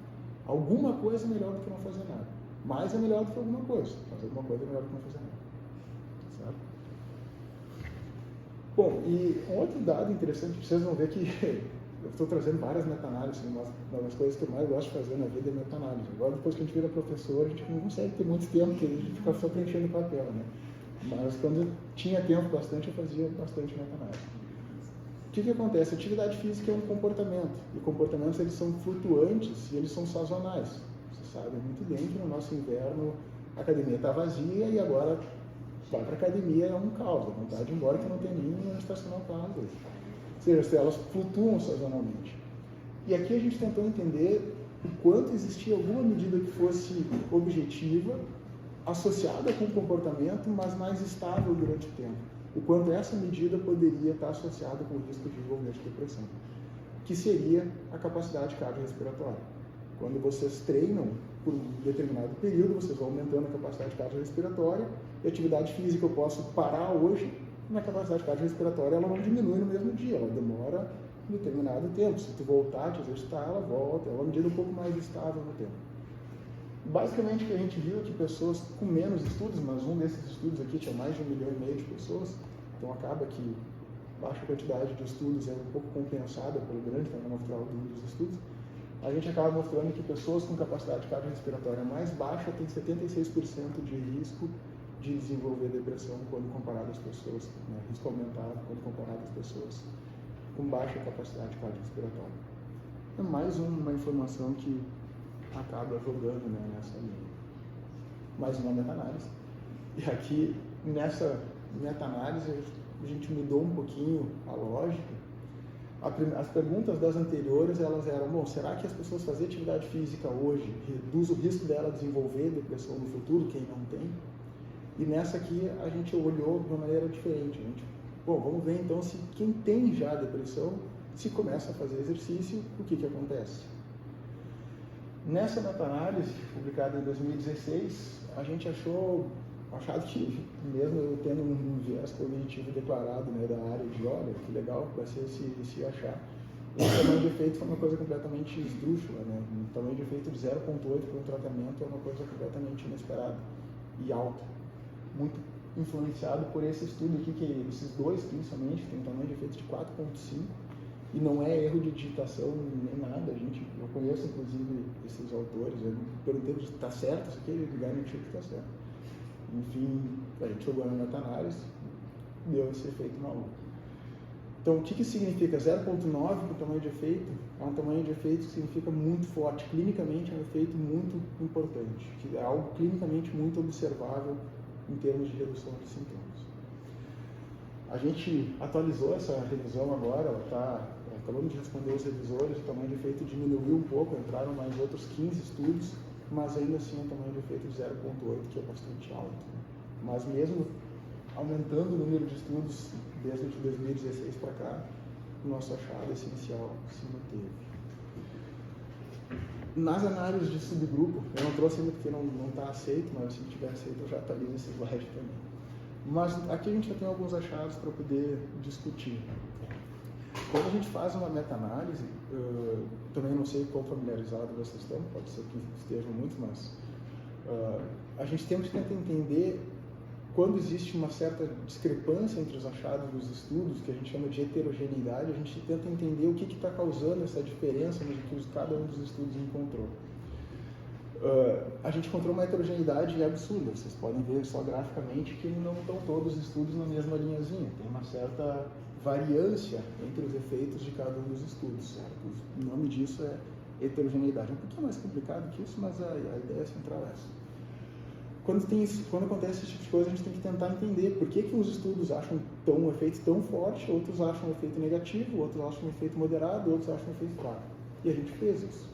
Alguma coisa é melhor do que não fazer nada. Mais é melhor do que alguma coisa, mas alguma coisa é melhor do que não fazer nada. Sabe? Bom, e um outro dado interessante, vocês vão ver que eu estou trazendo várias meta-análises, uma das coisas que eu mais gosto de fazer na vida é meta-análise. Agora, depois que a gente vira professor, a gente não consegue ter muito tempo, porque a gente fica só preenchendo papel, né? Mas quando eu tinha tempo bastante, eu fazia bastante meta-análise. O que acontece? A atividade física é um comportamento, e comportamentos eles são flutuantes e eles são sazonais. Você sabe muito bem que no nosso inverno a academia está vazia e agora vai para a academia é um caos, a vontade de ir embora que não tem nem estacionar o carro. Ou seja, elas flutuam sazonalmente. E aqui a gente tentou entender o quanto existia alguma medida que fosse objetiva, associada com o comportamento, mas mais estável durante o tempo. O quanto essa medida poderia estar associada com o risco de desenvolvimento de depressão, que seria a capacidade cardiorrespiratória. Quando vocês treinam por um determinado período, vocês vão aumentando a capacidade cardiorrespiratória, e a atividade física eu posso parar hoje, na capacidade cardiorrespiratória ela não diminui no mesmo dia, ela demora um determinado tempo. Se tu voltar a te exercitar, ela volta, é uma medida um pouco mais estável no tempo. Basicamente o que a gente viu é que pessoas com menos estudos, mas um desses estudos aqui tinha mais de 1,5 milhão de pessoas, então acaba que baixa quantidade de estudos é um pouco compensada pelo grande tamanho dos estudos. A gente acaba mostrando que pessoas com capacidade cardiorrespiratória mais baixa têm 76% de risco de desenvolver depressão quando comparado às pessoas, né, risco aumentado quando comparado às pessoas com baixa capacidade cardiorrespiratória. É mais uma informação que acaba jogando, né, nessa linha. Mais uma meta-análise. E aqui, nessa meta-análise, a gente mudou um pouquinho a lógica. As perguntas das anteriores, elas eram, bom, será que as pessoas fazerem atividade física hoje reduz o risco dela desenvolver depressão no futuro, quem não tem? E nessa aqui, a gente olhou de uma maneira diferente. Bom, vamos ver então se quem tem já depressão, se começa a fazer exercício, o que acontece? Nessa meta-análise, publicada em 2016, a gente achado que, mesmo eu tendo um viés cognitivo declarado, né, da área de, olha, que legal vai ser se achar, o tamanho de efeito foi uma coisa completamente esdrúxula, né? O tamanho de efeito de 0,8 para um tratamento é uma coisa completamente inesperada e alta, muito influenciado por esse estudo aqui, que esses dois, principalmente, tem um tamanho de efeito de 4,5, E não é erro de digitação nem nada. Eu conheço, inclusive, esses autores. Eu perguntei se está certo isso aqui, eles garantiram que está certo. Enfim, a gente jogou na meta-análise, deu esse efeito maluco. Então, o que significa 0,9 para o tamanho de efeito? É um tamanho de efeito que significa muito forte. Clinicamente é um efeito muito importante, que é algo clinicamente muito observável em termos de redução de sintomas. A gente atualizou essa revisão agora, acabamos de responder os revisores, o tamanho de efeito diminuiu um pouco, entraram mais outros 15 estudos, mas ainda assim um tamanho de efeito de 0,8, que é bastante alto. Mas mesmo aumentando o número de estudos desde 2016 para cá, o nosso achado essencial se manteve. Nas análises de subgrupo, eu não trouxe ainda porque não está aceito, mas se tiver aceito eu já atualizo esse slide também. Mas aqui a gente já tem alguns achados para poder discutir. Quando a gente faz uma meta-análise, também não sei quão familiarizado vocês estão, pode ser que estejam muito, mas a gente sempre tenta entender quando existe uma certa discrepância entre os achados dos estudos, que a gente chama de heterogeneidade, a gente tenta entender o que está causando essa diferença no que cada um dos estudos encontrou. A gente encontrou uma heterogeneidade absurda, vocês podem ver só graficamente que não estão todos os estudos na mesma linhazinha, tem uma certa variância entre os efeitos de cada um dos estudos, certo? O nome disso é heterogeneidade. É um pouquinho mais complicado que isso, mas a ideia central é essa. Quando acontece esse tipo de coisa, a gente tem que tentar entender por que uns estudos acham um efeito tão forte, outros acham um efeito negativo, outros acham um efeito moderado, outros acham um efeito fraco. E a gente fez isso.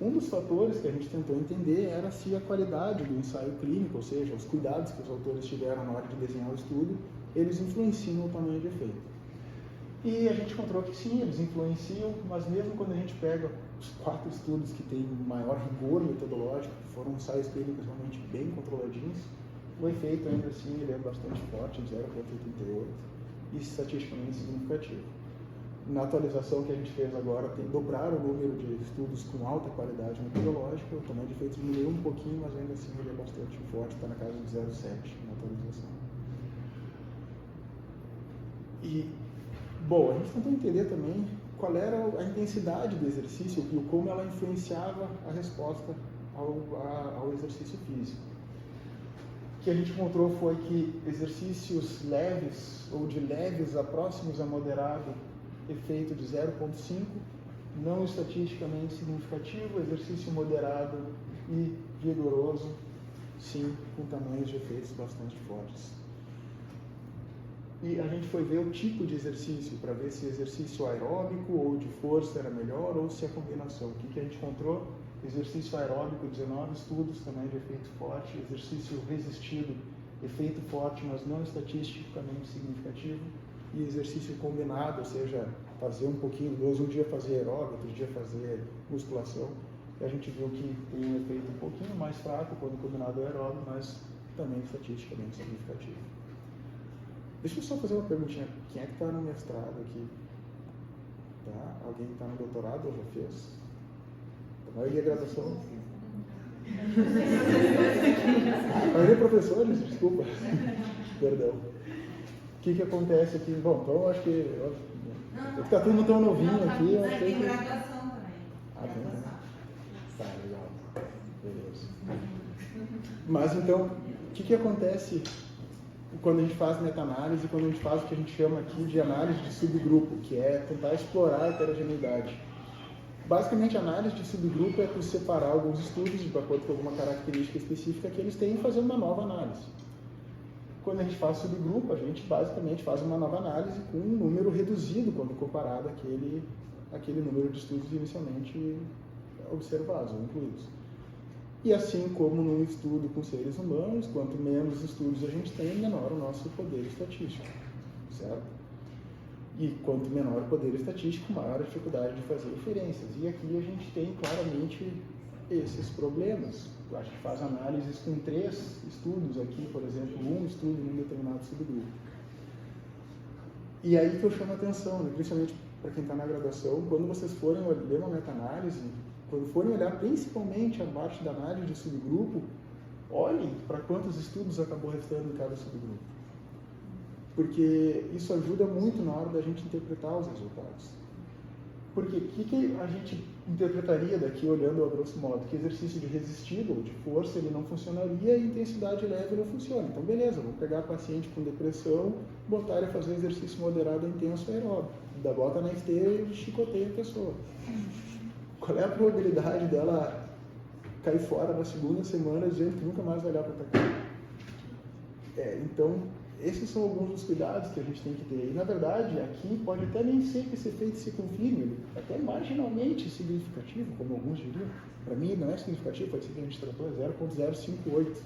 Um dos fatores que a gente tentou entender era se a qualidade do ensaio clínico, ou seja, os cuidados que os autores tiveram na hora de desenhar o estudo, eles influenciam o tamanho de efeito. E a gente encontrou que sim, eles influenciam, mas mesmo quando a gente pega os 4 estudos que têm maior rigor metodológico, que foram ensaios clínicos realmente bem controladinhos, o efeito ainda assim ele é bastante forte, 0,88, e estatisticamente significativo. Na atualização que a gente fez agora, dobrar o número de estudos com alta qualidade metodológica, o tamanho de efeito diminuiu um pouquinho, mas ainda assim ele é bastante forte, está na casa de 0,7 na atualização. E bom, a gente tentou entender também qual era a intensidade do exercício e como ela influenciava a resposta ao exercício físico. O que a gente encontrou foi que exercícios leves ou de leves a próximos a moderado, efeito de 0,5, não estatisticamente significativo, exercício moderado e vigoroso, sim, com tamanhos de efeitos bastante fortes. E a gente foi ver o tipo de exercício, para ver se exercício aeróbico ou de força era melhor, ou se a combinação. O que a gente encontrou? Exercício aeróbico, 19 estudos, também de efeito forte. Exercício resistido, efeito forte, mas não estatisticamente significativo. E exercício combinado, ou seja, fazer um pouquinho, um dia fazer aeróbico, outro dia fazer musculação. E a gente viu que tem um efeito um pouquinho mais fraco quando combinado aeróbico, mas também estatisticamente significativo. Deixa eu só fazer uma perguntinha. Quem é que está no mestrado aqui? Tá? Alguém que está no doutorado ou já fez? A maioria é graduação. A maioria é professores, desculpa. Perdão. O que acontece aqui? Bom, então eu acho que... Está todo mundo tão novinho aqui. Eu achei Tem que... graduação também. Graduação. Tá, legal. Beleza. Mas então, o que acontece quando a gente faz meta-análise, quando a gente faz o que a gente chama aqui de análise de subgrupo, que é tentar explorar a heterogeneidade. Basicamente, a análise de subgrupo é por separar alguns estudos de acordo com alguma característica específica que eles têm e fazer uma nova análise. Quando a gente faz subgrupo, a gente basicamente faz uma nova análise com um número reduzido quando comparado àquele número de estudos inicialmente observados ou incluídos. E assim como num estudo com seres humanos, quanto menos estudos a gente tem, menor o nosso poder estatístico, certo? E quanto menor o poder estatístico, maior a dificuldade de fazer inferências. E aqui a gente tem claramente esses problemas. A gente faz análises com 3 estudos aqui, por exemplo, um estudo em um determinado subgrupo. E aí que eu chamo a atenção, né? Principalmente para quem está na graduação, quando vocês forem ler uma meta-análise, quando forem olhar principalmente a parte da análise de subgrupo, olhem para quantos estudos acabou restando em cada subgrupo. Porque isso ajuda muito na hora da gente interpretar os resultados. Porque o que a gente interpretaria daqui, olhando a grosso modo? Que exercício de resistido ou de força ele não funcionaria e intensidade leve não funciona. Então, beleza, vou pegar paciente com depressão, botar ele a fazer exercício moderado, intenso e aeróbico. Bota na esteira e chicoteia a pessoa. Qual é a probabilidade dela cair fora na segunda semana dizendo que nunca mais vai olhar para a cara? Então, esses são alguns dos cuidados que a gente tem que ter. E, na verdade, aqui pode até nem ser que esse efeito se confirme, ele é até marginalmente significativo, como alguns diriam. Para mim, não é significativo, pode ser que a gente tratou 0,058.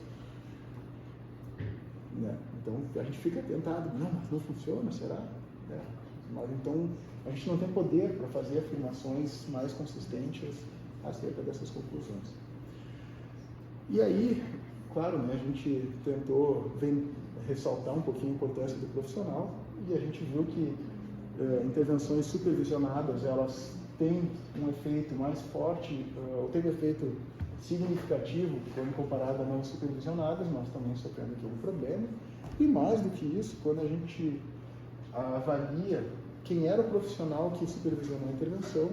Né? Então, a gente fica tentado, não funciona, será? Mas, então, a gente não tem poder para fazer afirmações mais consistentes acerca dessas conclusões. E aí, claro, né, a gente tentou ressaltar um pouquinho a importância do profissional e a gente viu que intervenções supervisionadas, elas têm um efeito mais forte, ou têm um efeito significativo quando comparado a não supervisionadas, mas também sofrendo aqui um problema. E mais do que isso, quando a gente avalia quem era o profissional que supervisionou a intervenção,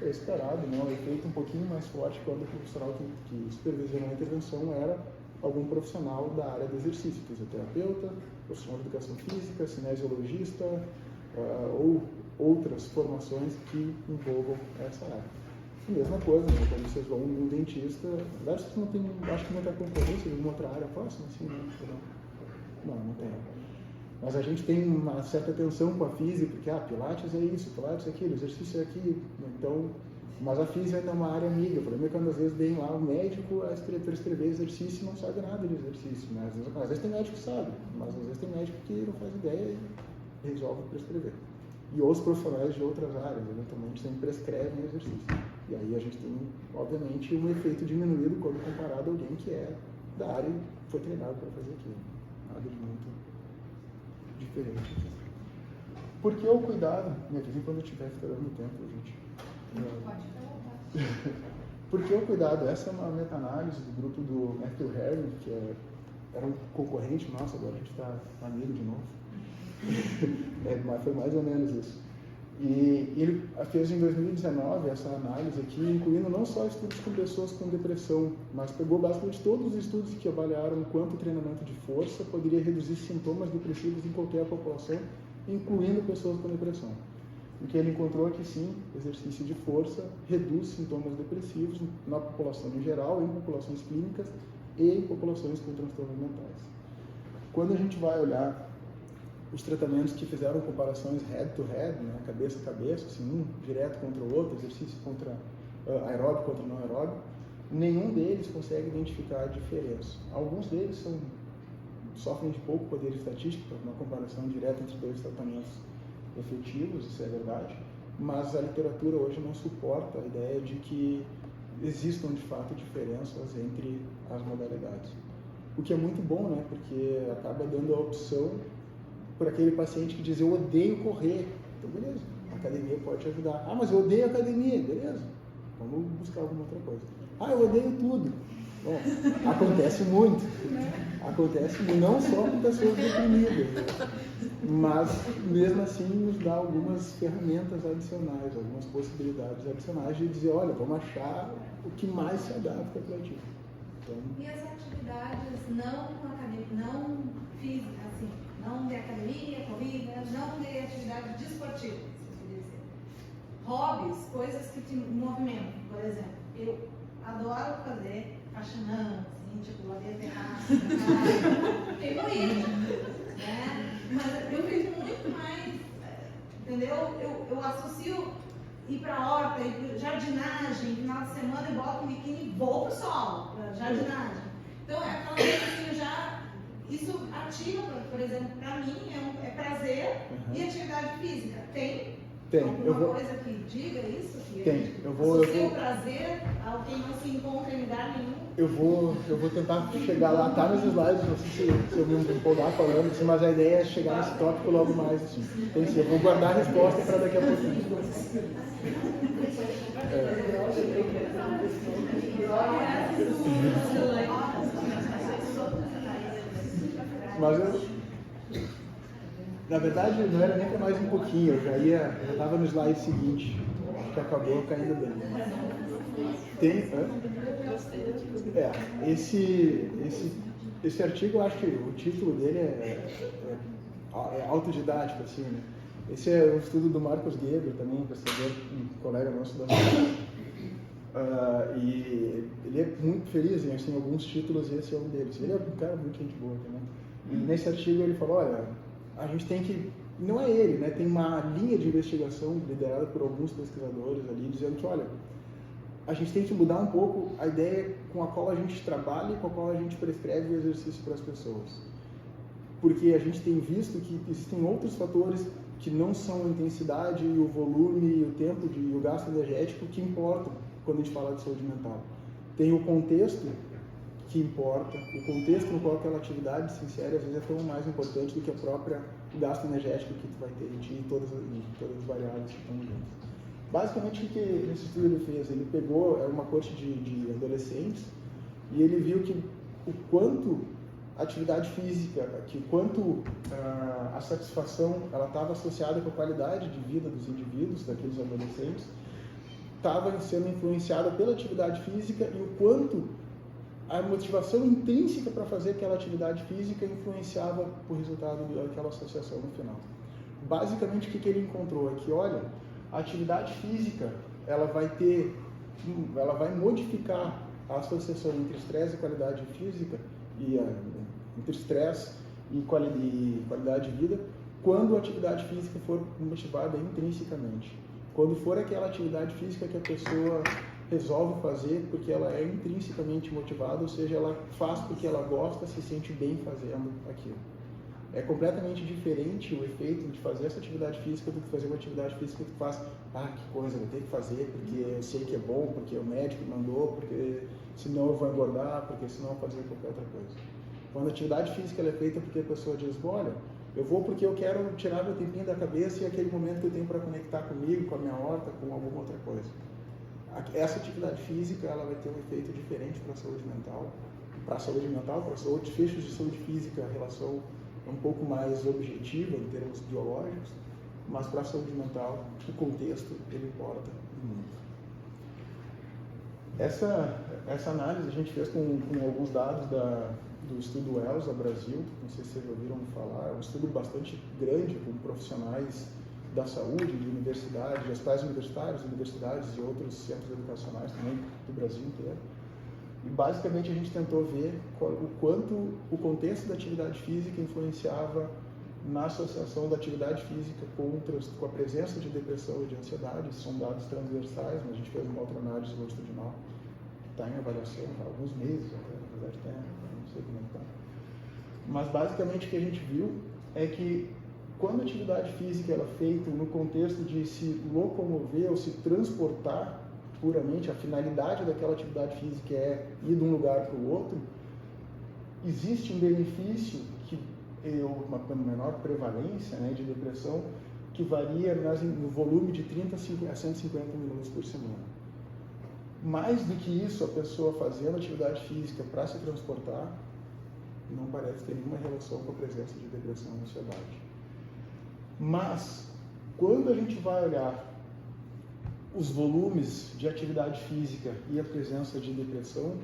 é esperado, né, um efeito um pouquinho mais forte quando o profissional que supervisionou a intervenção era algum profissional da área do exercício, fisioterapeuta, profissional de educação física, cinesiologista, ou outras formações que envolvam essa área. A mesma coisa, né, quando vocês vão num dentista, vocês não tem, acho que não tem concorrência de uma outra área próxima, assim, né? Não tem. Mas a gente tem uma certa tensão com a física, porque Pilates é isso, Pilates é aquilo, exercício é aquilo. Então, mas a física ainda é uma área amiga. O problema é quando às vezes vem lá o médico a prescrever exercício e não sabe nada de exercício. Né? Às vezes tem médico que sabe, mas às vezes tem médico que não faz ideia e resolve prescrever. E os profissionais de outras áreas, eventualmente, sempre prescrevem exercício. E aí a gente tem, obviamente, um efeito diminuído quando comparado a alguém que é da área e foi treinado para fazer aquilo. Nada de muito diferente. Por que o cuidado? Me avisem quando eu estiver estourando o tempo, gente. Pode perguntar. Por que o cuidado? Essa é uma meta-análise do grupo do Matthew Herring, que era um concorrente nosso, agora a gente está amigo de novo. Mas foi mais ou menos isso. E ele fez em 2019 essa análise aqui, incluindo não só estudos com pessoas com depressão, mas pegou basicamente todos os estudos que avaliaram quanto o treinamento de força poderia reduzir sintomas depressivos em qualquer população, incluindo pessoas com depressão. O que ele encontrou é que sim, exercício de força reduz sintomas depressivos na população em geral, em populações clínicas e em populações com transtornos mentais. Quando a gente vai olhar os tratamentos que fizeram comparações head-to-head, né, cabeça a cabeça, assim, um direto contra o outro, exercício contra aeróbico contra não aeróbico, nenhum deles consegue identificar a diferença. Alguns deles sofrem de pouco poder estatístico, para uma comparação direta entre dois tratamentos efetivos, isso é verdade, mas a literatura hoje não suporta a ideia de que existam de fato diferenças entre as modalidades. O que é muito bom, né, porque acaba dando a opção para aquele paciente que diz, eu odeio correr. Então, beleza, a academia pode te ajudar. Mas eu odeio academia. Beleza, vamos buscar alguma outra coisa. Eu odeio tudo. Bom, acontece muito. Acontece não só com pessoas deprimidas, mas mesmo assim nos dá algumas ferramentas adicionais, algumas possibilidades adicionais de dizer, olha, vamos achar o que mais se adapta para ti. Então, e as atividades não físicas, assim, não de academia, corrida, não de atividade desportiva, se eu dizer. Hobbies, coisas que te movimentam, por exemplo. Eu adoro fazer faxinão, assim, tipo, ladeira terraça, fico isso, né? Mas eu fico muito mais, entendeu? Eu associo ir pra horta, ir pra jardinagem, final de semana eu boto um biquíni e vou pro sol, pra jardinagem. Então é aquela coisa assim, isso ativa, por exemplo, para mim é prazer e atividade física. Tem alguma coisa que diga isso? Que associa o prazer ao quem não se encontra em lugar nenhum? Eu vou tentar chegar lá, tá nos slides, não sei se eu me empolgar falando, assim, mas a ideia é chegar nesse tópico logo mais. Assim. Então, assim, eu vou guardar a resposta para daqui a pouquinho. Mas na verdade, não era nem para mais um pouquinho, eu já estava no slide seguinte. que acabou caindo bem. Tem, esse artigo, eu acho que o título dele é autodidático, assim, né? Esse é o estudo do Marcos Geber, também, pesquisador, um colega nosso da e ele é muito feliz em assim, alguns títulos, e esse é um deles. Ele é um cara muito gente boa também. E nesse artigo ele falou, olha, a gente tem que, não é ele, né? Tem uma linha de investigação liderada por alguns pesquisadores ali, dizendo que, olha, a gente tem que mudar um pouco a ideia com a qual a gente trabalha e com a qual a gente prescreve o exercício para as pessoas. Porque a gente tem visto que existem outros fatores que não são a intensidade, o volume, o tempo e o gasto energético que importam quando a gente fala de saúde mental. Tem o contexto que importa, o contexto no qual aquela atividade se insere às vezes é tão mais importante do que o gasto energético que tu vai ter em ti e todas as variáveis que estão juntas. Basicamente, o que esse estudo ele fez? Ele pegou uma corte de adolescentes e ele viu que o quanto a atividade física, que quanto a satisfação ela estava associada com a qualidade de vida dos indivíduos, daqueles adolescentes, estava sendo influenciada pela atividade física e o quanto a motivação intrínseca para fazer aquela atividade física influenciava o resultado daquela associação no final. Basicamente, o que ele encontrou é que, olha, a atividade física ela vai modificar a associação entre estresse e qualidade física entre estresse e qualidade de vida quando a atividade física for motivada intrinsecamente. Quando for aquela atividade física que a pessoa resolve fazer porque ela é intrinsecamente motivada, ou seja, ela faz porque ela gosta, se sente bem fazendo aquilo. É completamente diferente o efeito de fazer essa atividade física do que fazer uma atividade física que tu faz, que coisa, vou ter que fazer porque eu sei que é bom, porque o médico mandou, porque senão eu vou engordar, porque senão eu vou fazer qualquer outra coisa. Quando a atividade física ela é feita porque a pessoa diz, olha, eu vou porque eu quero tirar meu tempinho da cabeça e aquele momento que eu tenho para conectar comigo, com a minha horta, com alguma outra coisa. Essa atividade física ela vai ter um efeito diferente para a saúde mental. Para a saúde mental, para os outros desfechos de saúde física, a relação é um pouco mais objetiva em termos biológicos, mas para a saúde mental, o contexto ele importa muito. Essa análise a gente fez com alguns dados do estudo ELSA Brasil, não sei se vocês ouviram falar, é um estudo bastante grande com profissionais da saúde, de universidades, de hospitais universitários, universidades e outros centros educacionais também do Brasil inteiro. E basicamente a gente tentou ver o quanto o contexto da atividade física influenciava na associação da atividade física com a presença de depressão e de ansiedade. São dados transversais, mas a gente fez uma outra análise longitudinal que está em avaliação há alguns meses, até, na verdade tem, não sei como está. Mas basicamente o que a gente viu é que quando a atividade física ela é feita no contexto de se locomover ou se transportar puramente, a finalidade daquela atividade física é ir de um lugar para o outro, existe um benefício que é uma menor prevalência, né, de depressão, que varia no volume de 30 a 150 minutos por semana. Mais do que isso, a pessoa fazendo atividade física para se transportar, não parece ter nenhuma relação com a presença de depressão e ansiedade. Mas, quando a gente vai olhar os volumes de atividade física e a presença de depressão,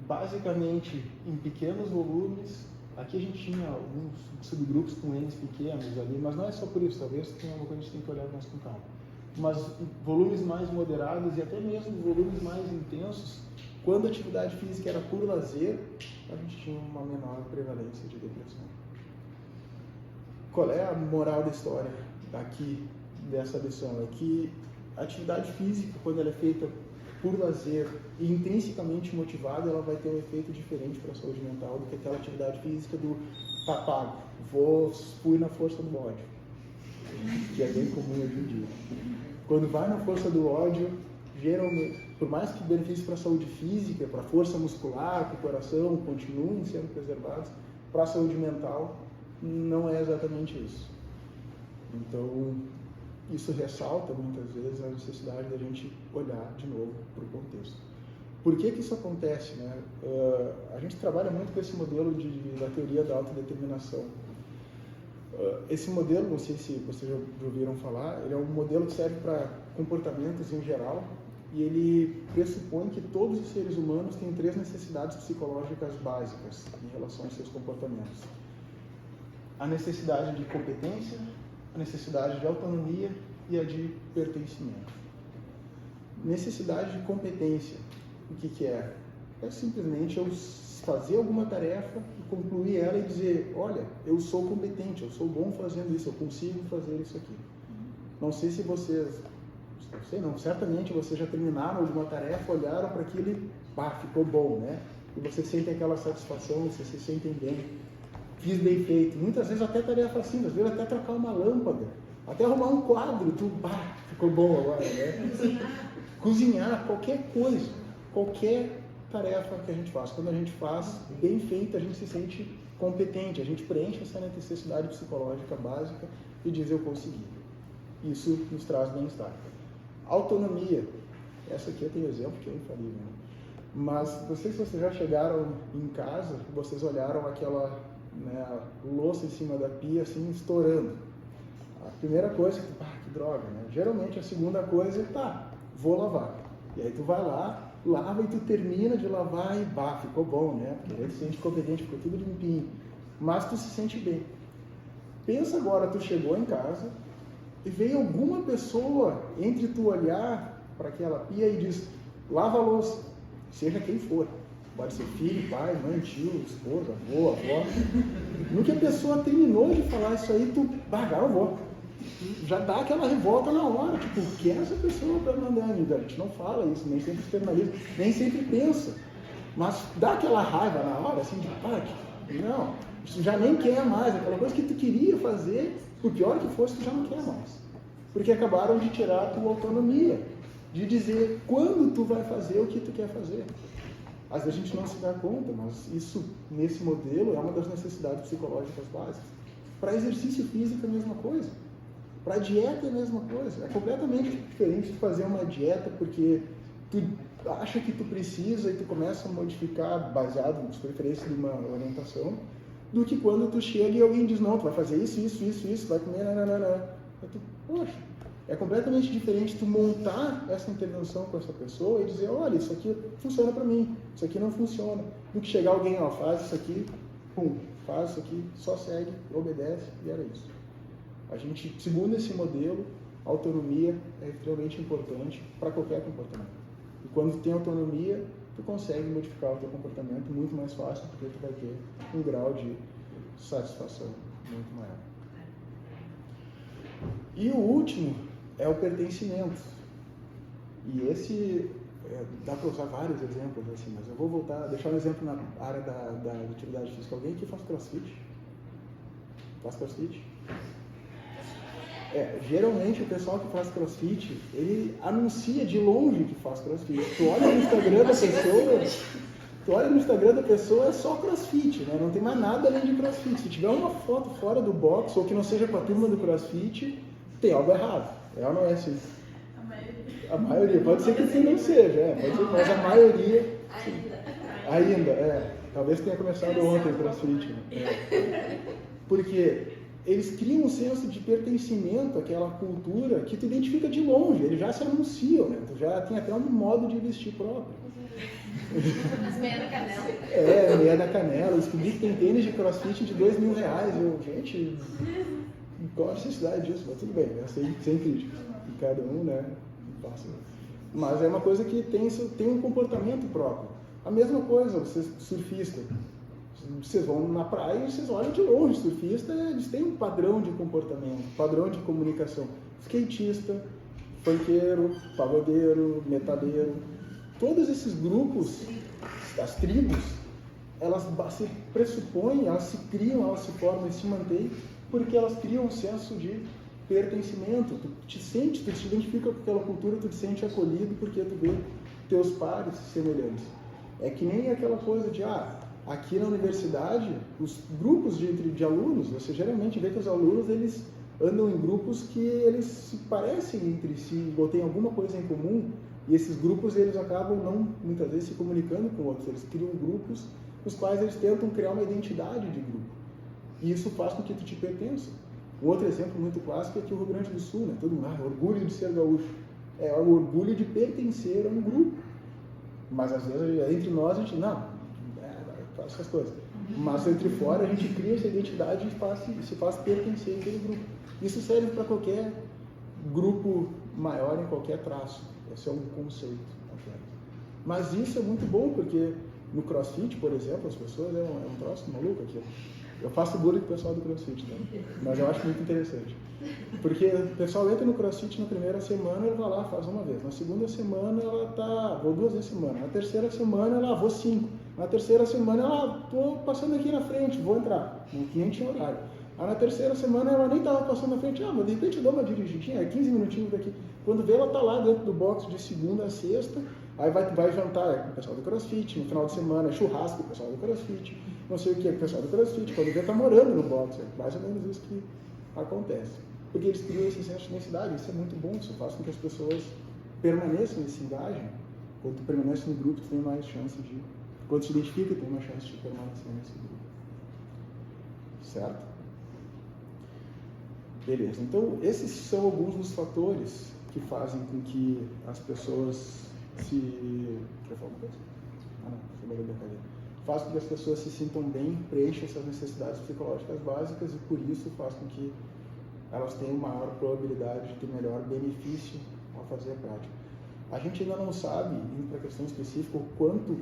basicamente em pequenos volumes, aqui a gente tinha alguns subgrupos com N's pequenos ali, mas não é só por isso, talvez tenha uma coisa que a gente tem que olhar mais com calma. Mas volumes mais moderados e até mesmo volumes mais intensos, quando a atividade física era por lazer, a gente tinha uma menor prevalência de depressão. Qual é a moral da história aqui dessa lição? É que a atividade física, quando ela é feita por lazer e intrinsecamente motivada, ela vai ter um efeito diferente para a saúde mental do que aquela atividade física do pago, fui na força do ódio, que é bem comum hoje em dia. Quando vai na força do ódio, geralmente, por mais que benefícios para a saúde física, para a força muscular, para o coração, continuem sendo preservados, para a saúde mental, não é exatamente isso. Então, isso ressalta muitas vezes a necessidade da gente olhar de novo para o contexto. Por que isso acontece, né? A gente trabalha muito com esse modelo da teoria da autodeterminação. Esse modelo, não sei se vocês já ouviram falar, ele é um modelo que serve para comportamentos em geral e ele pressupõe que todos os seres humanos têm 3 necessidades psicológicas básicas em relação aos seus comportamentos. A necessidade de competência, a necessidade de autonomia e a de pertencimento. Necessidade de competência, o que é? É simplesmente eu fazer alguma tarefa e concluir ela e dizer, olha, eu sou competente, eu sou bom fazendo isso, eu consigo fazer isso aqui. Não sei se vocês, não sei não, certamente vocês já terminaram alguma tarefa, olharam para aquilo e, ficou bom, né? E vocês sentem aquela satisfação, vocês se sentem bem. Fiz bem feito. Muitas vezes até tarefa assim, às vezes até trocar uma lâmpada, até arrumar um quadro, ficou bom agora, né? Cozinhar, qualquer coisa, qualquer tarefa que a gente faz. Quando a gente faz bem feito, a gente se sente competente, a gente preenche essa necessidade psicológica básica e diz eu consegui. Isso nos traz bem-estar. Autonomia. Essa aqui eu tenho exemplo que é infalível, né? Mas não sei se vocês já chegaram em casa, vocês olharam aquela louça em cima da pia assim, estourando. A primeira coisa, que droga, né? Geralmente a segunda coisa é, vou lavar. E aí tu vai lá, lava e tu termina de lavar e ficou bom, né? Porque aí tu se sente competente, ficou tudo limpinho. Mas tu se sente bem. Pensa agora, tu chegou em casa e veio alguma pessoa entre tu olhar para aquela pia e diz, lava a louça, seja quem for. Pode ser filho, pai, mãe, tio, esposa, avô, avó. No que a pessoa terminou de falar isso aí, tu, eu vou. Já dá aquela revolta na hora, tipo, quem é essa pessoa para mandar, amiga? A gente não fala isso, nem sempre externaliza, nem sempre pensa. Mas dá aquela raiva na hora, assim, de não, tu já nem quer mais, aquela coisa que tu queria fazer, por pior que fosse, tu já não quer mais. Porque acabaram de tirar a tua autonomia, de dizer quando tu vai fazer o que tu quer fazer. Às vezes a gente não se dá conta, mas isso, nesse modelo, é uma das necessidades psicológicas básicas. Para exercício físico é a mesma coisa. Para dieta é a mesma coisa. É completamente diferente de fazer uma dieta porque tu acha que tu precisa e tu começa a modificar baseado nas preferências de uma orientação, do que quando tu chega e alguém diz, não, tu vai fazer isso, vai comer, poxa, é completamente diferente tu montar essa intervenção com essa pessoa e dizer, olha, isso aqui funciona para mim, isso aqui não funciona, do que chegar alguém, faz isso aqui, faz isso aqui, só segue, obedece e era isso. A gente, segundo esse modelo, a autonomia é extremamente importante para qualquer comportamento. E quando tu tem autonomia, tu consegue modificar o teu comportamento muito mais fácil, porque tu vai ter um grau de satisfação muito maior. E o último é o pertencimento. E esse, dá para usar vários exemplos, assim, mas eu vou deixar um exemplo na área da atividade física. Alguém aqui faz crossfit? Faz crossfit? Geralmente o pessoal que faz crossfit, ele anuncia de longe que faz crossfit. Tu olha no Instagram da pessoa, é só crossfit, né? Não tem mais nada além de crossfit. Se tiver uma foto fora do box, ou que não seja com a turma do crossfit, tem algo errado. Ela não é assim. A maioria. Pode ser que assim não seja, pode ser, mas a maioria... Ainda. Talvez tenha começado ontem o crossfit. Né? Porque eles criam um senso de pertencimento àquela cultura que tu identifica de longe, eles já se anunciam, né? Tu já tem até um modo de vestir próprio. As meias da canela. Meia da canela. Eu descobri que tem tênis de crossfit de R$2.000. Gente, qual a necessidade disso? Mas tudo bem, sem crítica. E cada um, né? Passa. Mas é uma coisa que tem um comportamento próprio. A mesma coisa, você surfista. Vocês vão na praia e vocês olham de longe, surfista, eles têm um padrão de comportamento, padrão de comunicação. Skatista, funkeiro, pagodeiro, metaleiro, todos esses grupos, as tribos, elas se pressupõem, elas se criam, elas se formam e se mantêm porque elas criam um senso de pertencimento. Tu te identifica com aquela cultura, tu te sente acolhido porque tu vê teus pares semelhantes. É que nem aquela coisa de, aqui na universidade, os grupos de alunos, você geralmente vê que os alunos, eles andam em grupos que eles se parecem entre si, ou têm alguma coisa em comum, e esses grupos, eles acabam muitas vezes, se comunicando com outros. Eles criam grupos nos quais eles tentam criar uma identidade de grupo. E isso faz com que tu te pertença. Um outro exemplo muito clássico é que o Rio Grande do Sul, né? Todo mundo, orgulho de ser gaúcho. É o orgulho de pertencer a um grupo. Mas às vezes entre nós a gente, não, faz essas coisas. Mas entre fora a gente cria essa identidade e se faz pertencer àquele grupo. Isso serve para qualquer grupo maior em qualquer traço. Esse é um conceito. Mas isso é muito bom, porque no CrossFit, por exemplo, as pessoas, é um troço maluco aqui. Eu faço bullying com o pessoal do CrossFit, tá? Mas eu acho muito interessante. Porque o pessoal entra no CrossFit na primeira semana, ele vai lá, faz uma vez. Na segunda semana, vou 2 vezes por semana. Na terceira semana, vou 5. Na terceira semana, tô passando aqui na frente, vou entrar. No 500 tinha horário. Aí na terceira semana, ela nem estava passando na frente. Mas de repente eu dou uma dirigidinha, 15 minutinhos daqui. Quando vê, ela tá lá dentro do box de segunda a sexta. Aí vai jantar com o pessoal do CrossFit, no final de semana churrasco com o pessoal do CrossFit, não sei o que é com o pessoal do CrossFit, quando vê tá morando no box, é mais ou menos isso que acontece. Porque eles criam esse senso de identidade, isso é muito bom, isso faz com que as pessoas permaneçam e se engajem. Quando tu permanece no grupo, tu tem mais chance de... Quando se identifica, tem mais chance de permanecer nesse grupo. Certo? Beleza, então esses são alguns dos fatores que fazem com que as pessoas Quer falar uma coisa? Não, foi da brincadeira. Faz com que as pessoas se sintam bem, preencham essas necessidades psicológicas básicas e por isso faz com que elas tenham maior probabilidade de ter melhor benefício ao fazer a prática. A gente ainda não sabe, indo para a questão específica, o quanto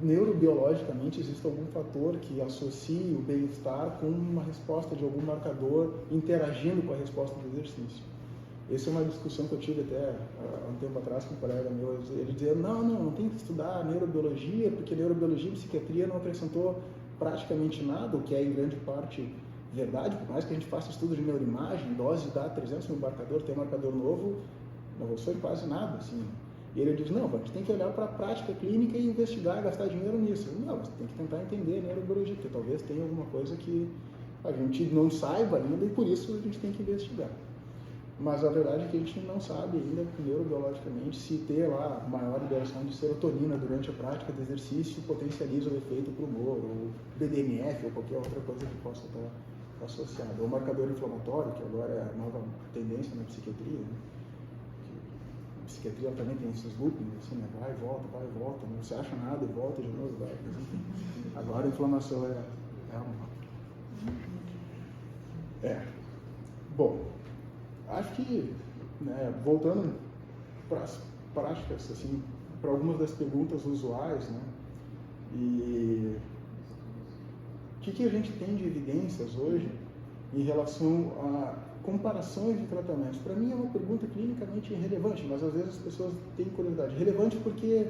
neurobiologicamente existe algum fator que associe o bem-estar com uma resposta de algum marcador interagindo com a resposta do exercício. Essa é uma discussão que eu tive até há um tempo atrás com um colega meu. Ele dizia, não tem que estudar neurobiologia, porque neurobiologia e psiquiatria não acrescentou praticamente nada, o que é em grande parte verdade, por mais que a gente faça estudo de neuroimagem, dose dá 300 no marcador, tem um marcador novo, não avançou em quase nada, assim. E ele diz, não, a gente tem que olhar para a prática clínica e investigar, gastar dinheiro nisso. Não, você tem que tentar entender a neurobiologia, porque talvez tenha alguma coisa que a gente não saiba ainda e por isso a gente tem que investigar. Mas a verdade é que a gente não sabe ainda, neurobiologicamente, se ter lá maior liberação de serotonina durante a prática do exercício potencializa o efeito para o humor, ou BDNF, ou qualquer outra coisa que possa estar associada. Ou marcador inflamatório, que agora é a nova tendência na psiquiatria. Né? A psiquiatria também tem esses loopings, assim, né? Vai e volta, não se acha nada e volta de novo, vai. Agora a inflamação Bom, acho que, né, voltando para as práticas, assim, para algumas das perguntas usuais, né, e o que a gente tem de evidências hoje em relação a comparações de tratamentos? Para mim é uma pergunta clinicamente irrelevante, mas às vezes as pessoas têm curiosidade. Relevante porque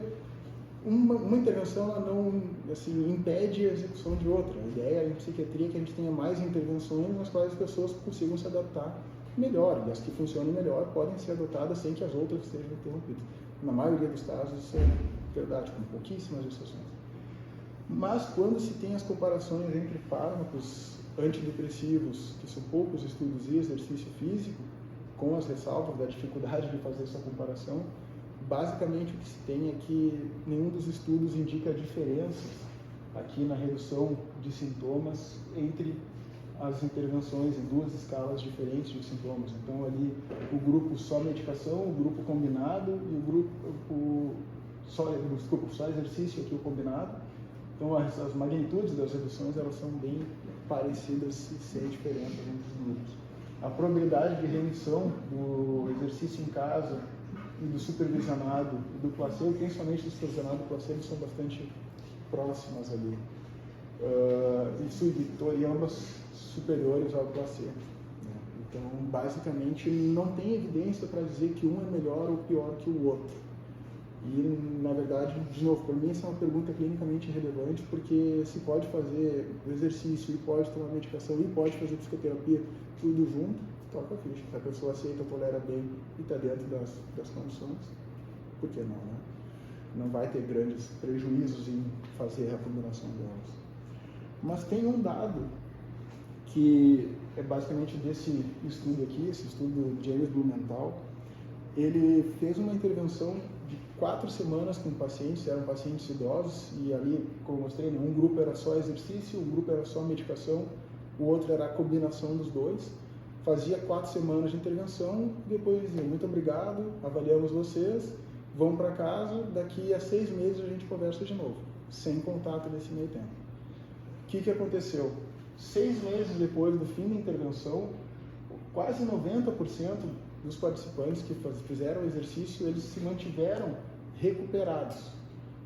uma intervenção ela não assim, impede a execução de outra. A ideia em psiquiatria é que a gente tenha mais intervenções nas quais as pessoas consigam se adaptar melhor, e as que funcionam melhor podem ser adotadas sem que as outras sejam interrompidas. Na maioria dos casos isso é verdade, com pouquíssimas exceções. Mas quando se tem as comparações entre fármacos antidepressivos, que são poucos estudos, e exercício físico, com as ressalvas da dificuldade de fazer essa comparação, basicamente o que se tem é que nenhum dos estudos indica diferenças aqui na redução de sintomas entre as intervenções em 2 escalas diferentes de sintomas. Então ali o grupo só medicação, o grupo combinado e o grupo só exercício aqui o combinado. Então as magnitudes das reduções elas são bem parecidas sem diferença entre os grupos. A probabilidade de remissão do exercício em casa e do supervisionado e do placebo, principalmente do supervisionado e do placebo, são bastante próximas ali. E ambas superiores ao placebo. Né? Então, basicamente, não tem evidência para dizer que um é melhor ou pior que o outro. E, na verdade, de novo, para mim, essa é uma pergunta clinicamente relevante, porque se pode fazer exercício, e pode tomar medicação, e pode fazer psicoterapia, tudo junto, toca a ficha. Se a pessoa aceita, tolera bem e está dentro das condições, por que não, né? Não vai ter grandes prejuízos em fazer a combinação delas. Mas tem um dado que é basicamente desse estudo aqui, esse estudo de James Blumenthal. Ele fez uma intervenção de 4 semanas com pacientes, eram pacientes idosos, e ali, como eu mostrei, um grupo era só exercício, um grupo era só medicação, o outro era a combinação dos dois. fazia 4 semanas de intervenção, depois dizia, muito obrigado, avaliamos vocês, vão para casa, daqui a 6 meses a gente conversa de novo, sem contato nesse meio tempo. O que aconteceu? 6 meses depois do fim da intervenção, quase 90% dos participantes que fizeram o exercício, eles se mantiveram recuperados,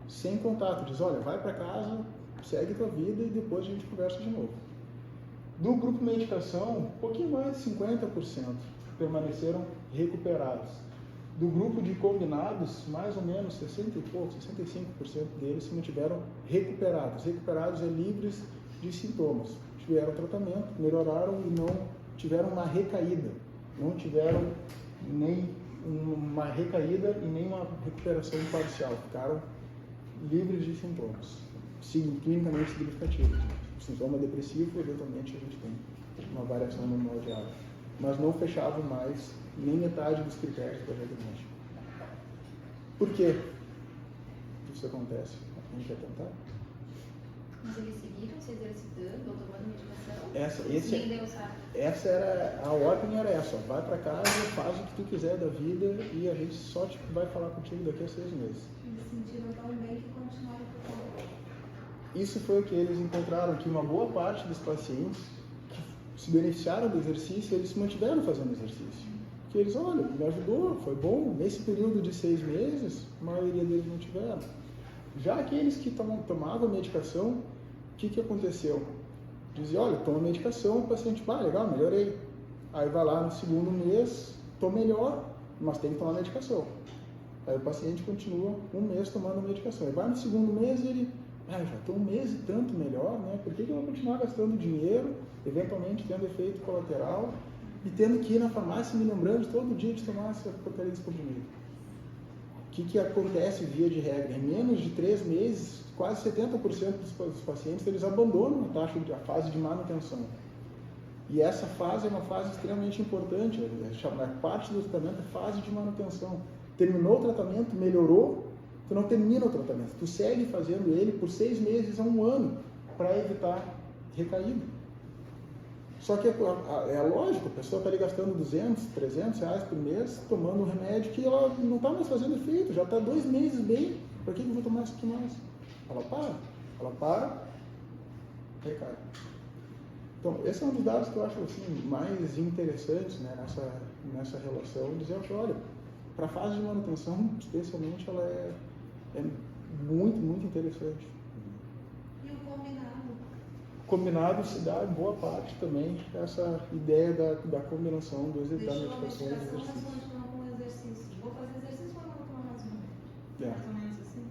sem contato. Diz, olha, vai para casa, segue tua vida e depois a gente conversa de novo. Do grupo medicação, um pouquinho mais de 50% permaneceram recuperados. Do grupo de combinados, mais ou menos 60 e pouco, 65% deles se mantiveram recuperados. Recuperados é livres de sintomas. Tiveram tratamento, melhoraram e não tiveram uma recaída. Não tiveram nem uma recaída e nem uma recuperação parcial. Ficaram livres de sintomas, clinicamente significativos. O sintoma depressivo, eventualmente, a gente tem uma variação no normal diário. Mas não fechavam mais nem metade dos critérios para diagnóstico. Por quê que isso acontece? Alguém quer tentar? Mas eles seguiram se exercitando ou tomando medicação? Nem Deus sabe. Essa era, a ordem era essa, ó, vai para casa, faz o que tu quiser da vida e a gente só vai falar contigo daqui a 6 meses. Eles sentiram tão bem que continuaram por conta. Isso foi o que eles encontraram, que uma boa parte dos pacientes que se beneficiaram do exercício, eles se mantiveram fazendo exercício. Que eles, olha, me ajudou, foi bom. Nesse período de 6 meses, a maioria deles não tiveram. Já aqueles que tomavam medicação, o que aconteceu? Dizia, olha, toma medicação, o paciente, legal, melhorei. Aí vai lá no 2º mês, tô melhor, mas tem que tomar medicação. Aí o paciente continua 1 mês tomando medicação. Aí vai no 2º mês e ele, já estou 1 mês e tanto melhor, né? Por que eu vou continuar gastando dinheiro, eventualmente tendo efeito colateral, e tendo que ir na farmácia me lembrando todo dia de tomar essa porcaria desse comprimido? O que acontece via de regra? Em menos de 3 meses, quase 70% dos pacientes eles abandonam a fase de manutenção. E essa fase é uma fase extremamente importante, parte do tratamento é fase de manutenção. Terminou o tratamento, melhorou, tu não termina o tratamento, tu segue fazendo ele por 6 meses a 1 ano, para evitar recaída. Só que é lógico, a pessoa está ali gastando 200, 300 reais por mês, tomando um remédio que ela não está mais fazendo efeito, já está 2 meses bem, para que eu vou tomar isso aqui mais? Ela para, recai. Então, esse é um dos dados que eu acho assim, mais interessantes, né, nessa relação, dizer que, olha, para a fase de manutenção, especialmente, ela é muito, muito interessante. E o combinado? Combinado se dá em boa parte também essa ideia da combinação da Deixou a medicação e do medicação, mas exercício. continua com o exercício. Vou fazer exercício, mas não vou tomar mais um. É. Mais ou menos assim.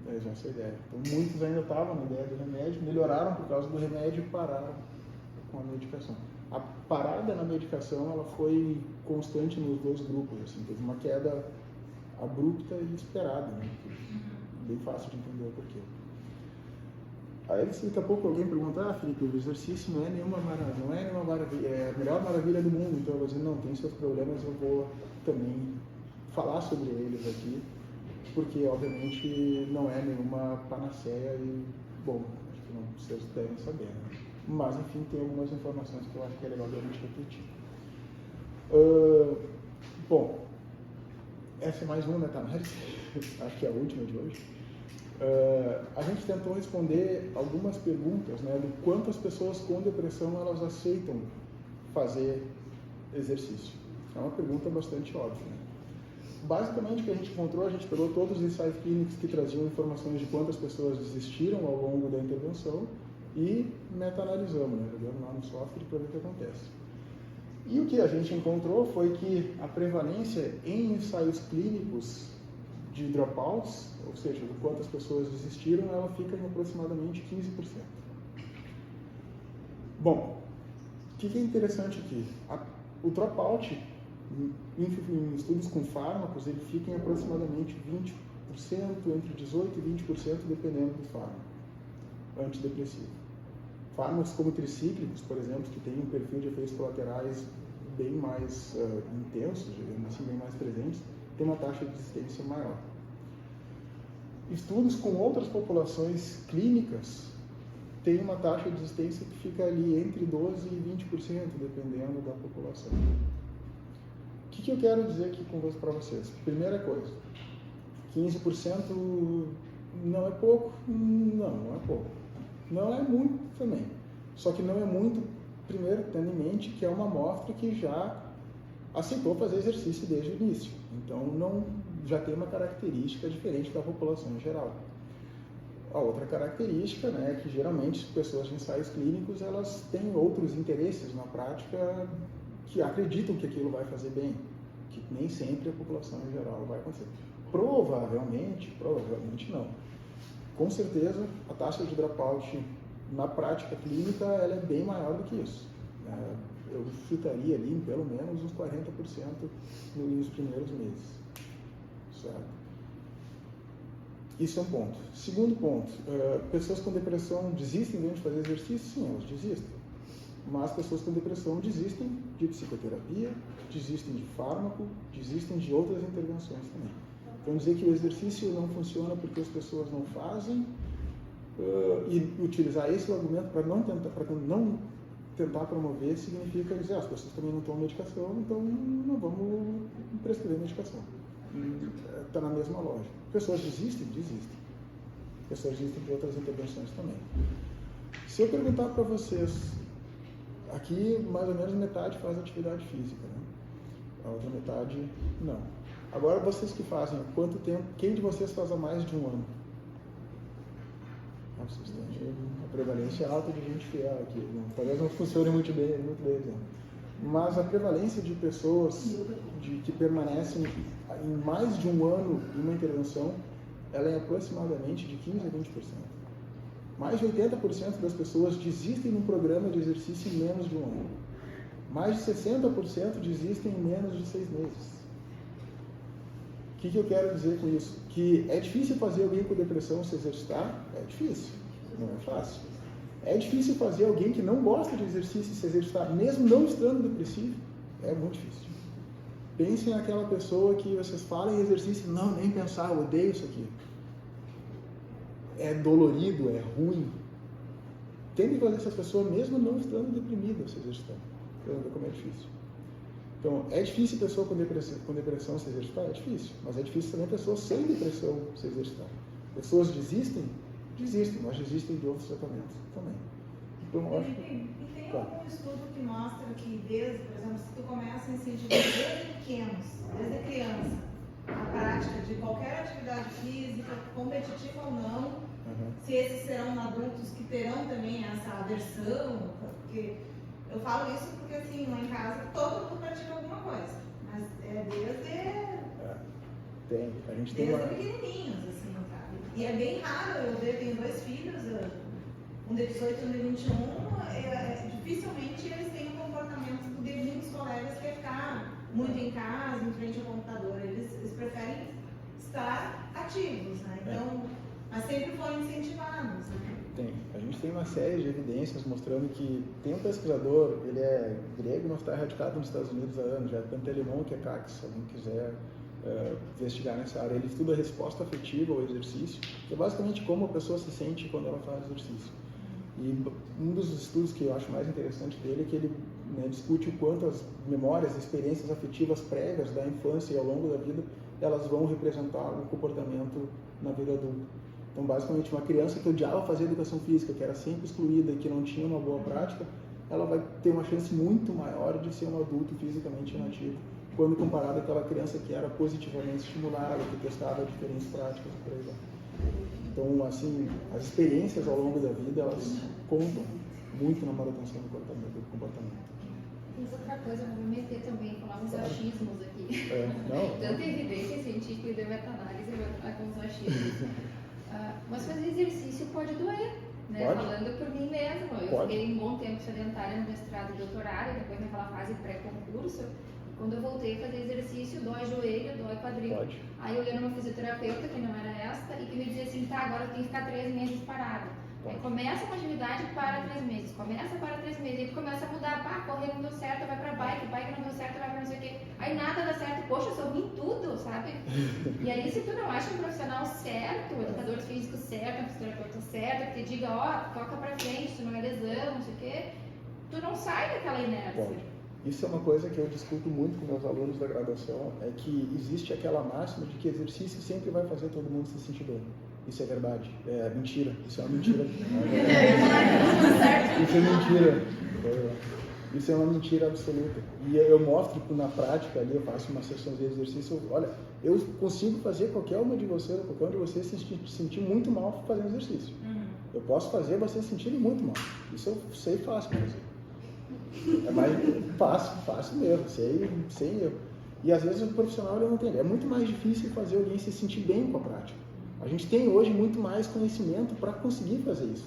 É já essa ideia. Então, muitos ainda estavam na ideia do remédio, melhoraram por causa do remédio e pararam com a medicação. A parada na medicação ela foi constante nos 2 grupos, assim, teve uma queda abrupta e esperada, né? Bem fácil de entender o porquê. Aí daqui a pouco alguém pergunta, Felipe, o exercício não é nenhuma maravilha, é a melhor maravilha do mundo. Então eu vou dizer, não, tem seus problemas, eu vou também falar sobre eles aqui, porque obviamente não é nenhuma panaceia e, bom, acho que não vocês devem saber, né? Mas enfim, tem algumas informações que eu acho que é legal de a gente repetir. Bom, essa é mais uma meta-análise, acho que é a última de hoje. A gente tentou responder algumas perguntas, né, do quanto as pessoas com depressão elas aceitam fazer exercício. É uma pergunta bastante óbvia. Né? Basicamente, o que a gente encontrou, a gente pegou todos os ensaios clínicos que traziam informações de quantas pessoas desistiram ao longo da intervenção e meta-analisamos, né, jogando lá no software para ver o que acontece. E o que a gente encontrou foi que a prevalência em ensaios clínicos de dropouts, ou seja, de quantas pessoas desistiram, ela fica em aproximadamente 15%. Bom, o que é interessante aqui? O dropout, em estudos com fármacos, ele fica em aproximadamente 20%, entre 18% e 20%, dependendo do fármaco antidepressivo. Fármacos como tricíclicos, por exemplo, que têm um perfil de efeitos colaterais bem mais intensos, digamos assim, bem mais presentes, tem uma taxa de desistência maior. Estudos com outras populações clínicas tem uma taxa de desistência que fica ali entre 12% e 20%, dependendo da população. O que eu quero dizer aqui para vocês? Primeira coisa, 15% não é pouco? Não é pouco. Não é muito também. Só que não é muito, primeiro, tendo em mente que é uma amostra que já aceitou fazer exercício desde o início. Então, já tem uma característica diferente da população em geral. A outra característica, né, é que geralmente pessoas de ensaios clínicos, elas têm outros interesses na prática que acreditam que aquilo vai fazer bem, que nem sempre a população em geral vai acontecer. Provavelmente não. Com certeza, a taxa de dropout na prática clínica ela é bem maior do que isso. Eu chutaria ali em pelo menos uns 40% nos primeiros meses. Certo? Isso é um ponto. Segundo ponto, pessoas com depressão desistem de fazer exercício? Sim, elas desistem. Mas pessoas com depressão desistem de psicoterapia, desistem de fármaco, desistem de outras intervenções também. Então, dizer que o exercício não funciona porque as pessoas não fazem e utilizar esse argumento para não tentar promover significa dizer as pessoas também não tomam medicação, então não vamos prescrever medicação. Está na mesma lógica. Pessoas desistem? Desistem. Pessoas desistem de outras intervenções também. Se eu perguntar para vocês, aqui mais ou menos metade faz atividade física, né? A outra metade não. Agora vocês que fazem, quanto tempo, quem de vocês faz há mais de um ano? Vocês têm uma prevalência alta de gente fiel aqui. Talvez não funcione muito bem, né? Mas a prevalência de pessoas que permanecem em mais de um ano em uma intervenção, ela é aproximadamente de 15% a 20%. Mais de 80% das pessoas desistem num programa de exercício em menos de um ano. Mais de 60% desistem em menos de 6 meses. O que eu quero dizer com isso? Que é difícil fazer alguém com depressão se exercitar? É difícil, não é fácil. É difícil fazer alguém que não gosta de exercício se exercitar, mesmo não estando depressivo? É muito difícil. Pensem naquela pessoa que vocês falam em exercício, não, nem pensar, eu odeio isso aqui. É dolorido, é ruim. Tentem fazer essa pessoa, mesmo não estando deprimida, se exercitar. Para ver como é difícil. Então, é difícil pessoa com depressão se exercitar? É difícil. Mas é difícil também pessoas sem depressão se exercitar. Pessoas desistem? Desistem, mas desistem de outros tratamentos também. Então, eu acho que... E tem algum estudo que mostra que desde, por exemplo, se tu começa a incentivar desde pequenos, desde criança, a prática de qualquer atividade física, competitiva ou não, se esses serão adultos que terão também essa aversão, porque eu falo isso porque assim, lá em casa todo mundo pratica alguma coisa, mas é desde... Tem, a gente tem desde pequenininhos, assim, sabe? E é bem raro eu ver, tenho 2 filhos, um de 18 e um de 21, dificilmente eles têm um comportamento de muitos colegas que é ficar muito em casa, em frente ao computador, eles preferem estar ativos, né? Então, mas sempre foram incentivados, né? Tem. A gente tem uma série de evidências mostrando que tem um pesquisador, ele é grego, mas está radicado nos Estados Unidos há anos, já é Pantelimon Kekakis, se alguém quiser investigar nessa área. Ele estuda a resposta afetiva ao exercício, que é basicamente como a pessoa se sente quando ela faz exercício. E um dos estudos que eu acho mais interessante dele é que ele discute o quanto as memórias, experiências afetivas prévias da infância e ao longo da vida, elas vão representar o comportamento na vida adulta. Então, basicamente, uma criança que odiava fazer educação física, que era sempre excluída e que não tinha uma boa prática, ela vai ter uma chance muito maior de ser um adulto fisicamente inativo, quando comparado àquela criança que era positivamente estimulada, que testava diferentes práticas e por aí vai. Então, assim, as experiências ao longo da vida, elas contam muito na manutenção do comportamento. Outra coisa, eu vou me meter também, falar uns achismos aqui. Tanta evidência científica e de meta-análise, eu vou entrar com uns achismos. Mas fazer exercício pode doer, né? Pode. Falando por mim mesma. Eu fiquei um bom tempo sedentária no mestrado e doutorado, depois naquela fase pré-concurso. Quando eu voltei a fazer exercício, dói joelho, dói quadril. Pode. Aí eu ia numa fisioterapeuta, que não era esta, e que me dizia assim, tá, agora eu tenho que ficar 3 meses parado. Aí começa uma atividade, para 3 meses, começa, para 3 meses, aí tu começa a mudar, pá, correr não deu certo, vai pra bike não deu certo, vai pra não sei o quê. Aí nada dá certo, poxa, eu sou ruim em tudo, sabe? E aí, se tu não acha um profissional certo, um educador físico certo, um fisioterapeuta certo, que te diga, ó, toca pra frente, tu não é lesão, não sei o quê, tu não sai daquela inércia. Bom, isso é uma coisa que eu discuto muito com meus alunos da graduação, é que existe aquela máxima de que exercício sempre vai fazer todo mundo se sentir bem. Isso é verdade. É mentira. Isso é uma mentira. Isso é mentira. Isso é uma mentira absoluta. E eu mostro na prática ali, eu faço uma sessão de exercício, olha, eu consigo fazer qualquer uma de vocês, qualquer um de vocês se sentir muito mal fazendo exercício. Eu posso fazer vocês se sentirem muito mal. Isso eu sei fácil fazer. É mais fácil mesmo, sem erro. E às vezes o profissional ele não tem. É muito mais difícil fazer alguém se sentir bem com a prática. A gente tem hoje muito mais conhecimento para conseguir fazer isso.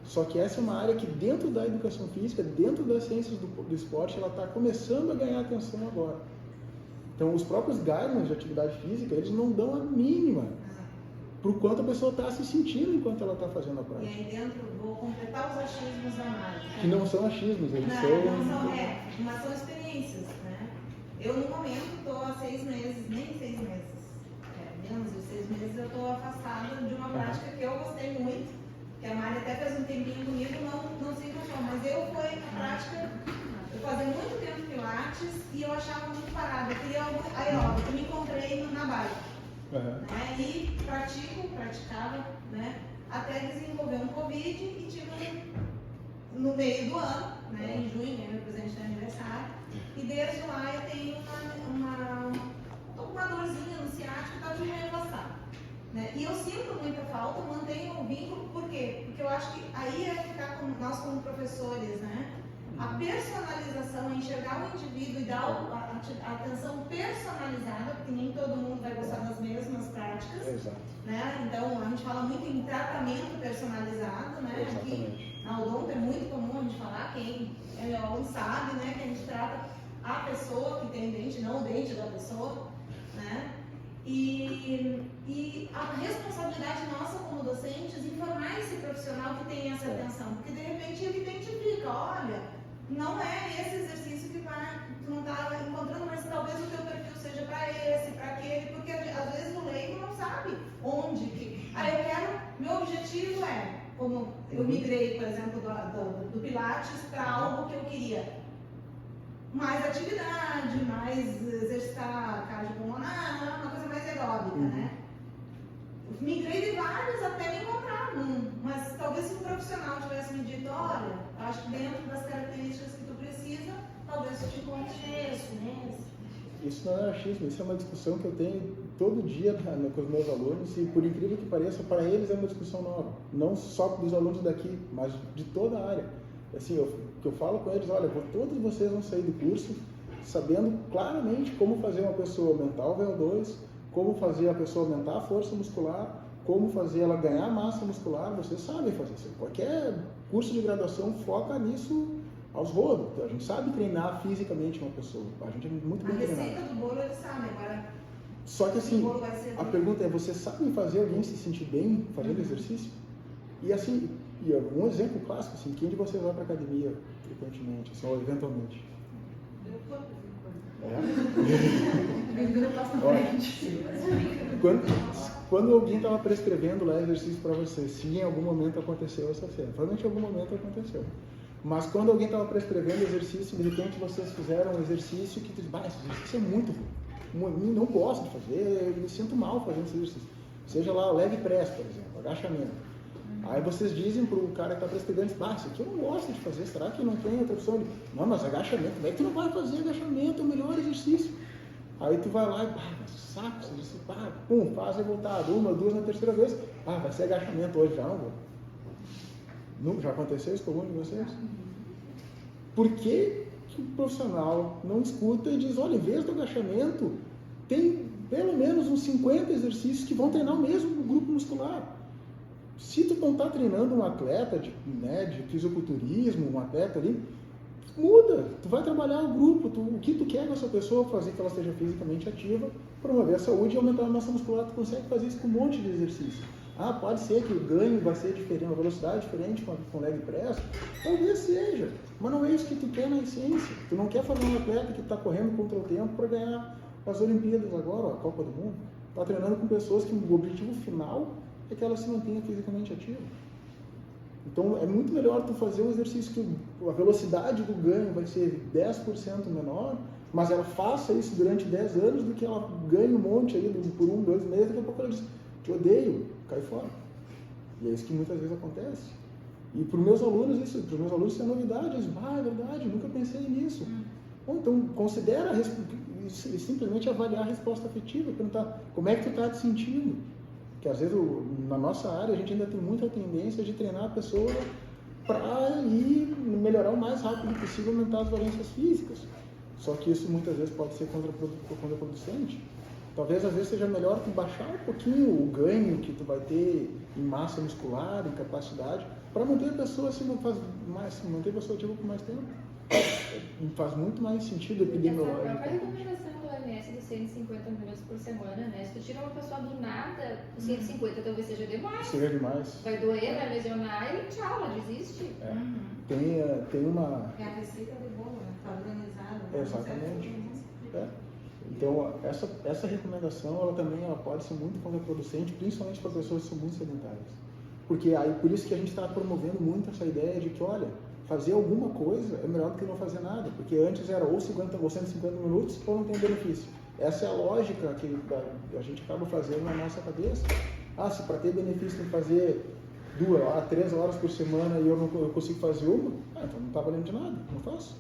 Só que essa é uma área que dentro da educação física, dentro das ciências do esporte, ela está começando a ganhar atenção agora. Então os próprios guidelines de atividade física, eles não dão a mínima por quanto a pessoa está se sentindo enquanto ela está fazendo a prática. E aí dentro, vou completar os achismos da Mari. Que não são achismos, eles Não são, mas são experiências, né? Eu, no momento, estou há 6 meses, nem 6 meses, menos de 6 meses, eu estou afastada de uma prática que eu gostei muito, que a Mari até fez um tempinho comigo, não se encaixou, mas foi a prática, eu fazia muito tempo pilates e eu achava muito parada, eu queria algo aeróbico, eu me encontrei na bike. Né? E praticava, né? Até desenvolver um Covid e tive no meio do ano, né? Em junho, meu presente de aniversário, e desde lá eu tenho uma dorzinha no ciático que está de meio afastado. Né? E eu sinto muita falta, mantenho o vínculo, por quê? Porque eu acho que aí é ficar com nós como professores, né? A personalização, enxergar o indivíduo e dar a atenção personalizada, porque nem todo mundo vai gostar das mesmas práticas. Exato. Né? Então, a gente fala muito em tratamento personalizado, né? Aqui na Odonto é muito comum a gente falar, quem é meu aluno sabe, né? Que a gente trata a pessoa que tem o dente, não o dente da pessoa, né? E a responsabilidade nossa como docentes informar esse profissional que tem essa atenção, porque de repente ele identifica, olha, não é esse exercício que tu não está encontrando, mas talvez o teu perfil seja para esse, para aquele, porque às vezes o leigo não sabe onde que. Meu objetivo é, como eu migrei, por exemplo, do Pilates para algo que eu queria. Mais atividade, mais exercitar cardiopulmonar, uma coisa mais aeróbica, né? Migrei de vários até me encontrar num, mas talvez se um profissional tivesse me dito, olha, acho que dentro das características que tu precisa, talvez tu te encontre nesse. Isso não é achismo, isso é uma discussão que eu tenho todo dia com os meus alunos e, por incrível que pareça, para eles é uma discussão nova. Não só dos alunos daqui, mas de toda a área. Assim, eu falo com eles, olha, todos vocês vão sair do curso sabendo claramente como fazer uma pessoa aumentar o VO2, como fazer a pessoa aumentar a força muscular, como fazer ela ganhar massa muscular, vocês sabem fazer isso. Qualquer curso de graduação foca nisso aos rodos. A gente sabe treinar fisicamente uma pessoa, a gente é muito bem treinado. A receita do bolo eles sabem, agora... Só que assim, a pergunta é, vocês sabem fazer alguém se sentir bem fazendo exercício? E assim, um exemplo clássico, assim, quem de vocês vai para academia frequentemente, assim, ou eventualmente? Quando alguém estava prescrevendo lá exercício para você, se em algum momento aconteceu essa cena, provavelmente em algum momento aconteceu. Mas quando alguém estava prescrevendo exercício, de repente vocês fizeram um exercício que diz, esse exercício é muito ruim, não gosto de fazer, eu me sinto mal fazendo esse exercício. Seja lá leg press, por exemplo, agachamento. Aí vocês dizem para o cara que está prescrevendo, isso aqui eu não gosto de fazer, será que não tem outra opção? Não, mas agachamento, daí tu não vai fazer agachamento, é o melhor exercício. Aí tu vai lá e, mas saco, esse exercício, pum, faz revoltado, 1, 2, na terceira vez, vai ser agachamento hoje, já não vou. Não, já aconteceu isso com algum de vocês? Por que o profissional não escuta e diz, olha, em vez do agachamento, tem pelo menos uns 50 exercícios que vão treinar o mesmo grupo muscular. Se tu não está treinando um atleta de fisiculturismo, um atleta ali, muda. Tu vai trabalhar o grupo, o que tu quer com essa pessoa, fazer que ela esteja fisicamente ativa, promover a saúde e aumentar a massa muscular. Tu consegue fazer isso com um monte de exercício. Pode ser que o ganho vai ser diferente, uma velocidade diferente com leg press, talvez seja, mas não é isso que tu quer na essência. Tu não quer fazer um atleta que está correndo contra o tempo para ganhar as Olimpíadas agora, a Copa do Mundo, está treinando com pessoas que o objetivo final é que elas se mantenham fisicamente ativas. Então, é muito melhor tu fazer um exercício que a velocidade do ganho vai ser 10% menor, mas ela faça isso durante 10 anos do que ela ganhe um monte aí por 1, 2 meses, daqui a pouco ela diz, te odeio, cai fora. E é isso que muitas vezes acontece. E para os meus alunos isso é novidade, eles dizem, é verdade, nunca pensei nisso. Bom, então, considera simplesmente avaliar a resposta afetiva, perguntar como é que tu está te sentindo. Porque às vezes na nossa área a gente ainda tem muita tendência de treinar a pessoa para ir melhorar o mais rápido possível, aumentar as valências físicas. Só que isso muitas vezes pode ser contraproducente. Talvez às vezes seja melhor tu baixar um pouquinho o ganho que tu vai ter em massa muscular, em capacidade, para manter a pessoa manter a pessoa ativa por mais tempo. Faz muito mais sentido epidemiológico. Essa própria recomendação do OMS dos 150 minutos por semana, né? Se tu tira uma pessoa do nada, 150 talvez seja demais. Seja demais. Vai doer, vai lesionar e tchau, ela desiste. Tem uma... É a receita do bolo, está organizada. Exatamente. Então, essa recomendação, ela também pode ser muito contraproducente, principalmente para pessoas que são muito sedentárias. Porque aí, por isso que a gente está promovendo muito essa ideia de que, olha, fazer alguma coisa é melhor do que não fazer nada, porque antes era ou 50 ou 150 minutos ou não tem benefício. Essa é a lógica que a gente acaba fazendo na nossa cabeça. Se para ter benefício tem que fazer 2 a 3 horas por semana e eu consigo fazer uma, então não está valendo de nada, não faço.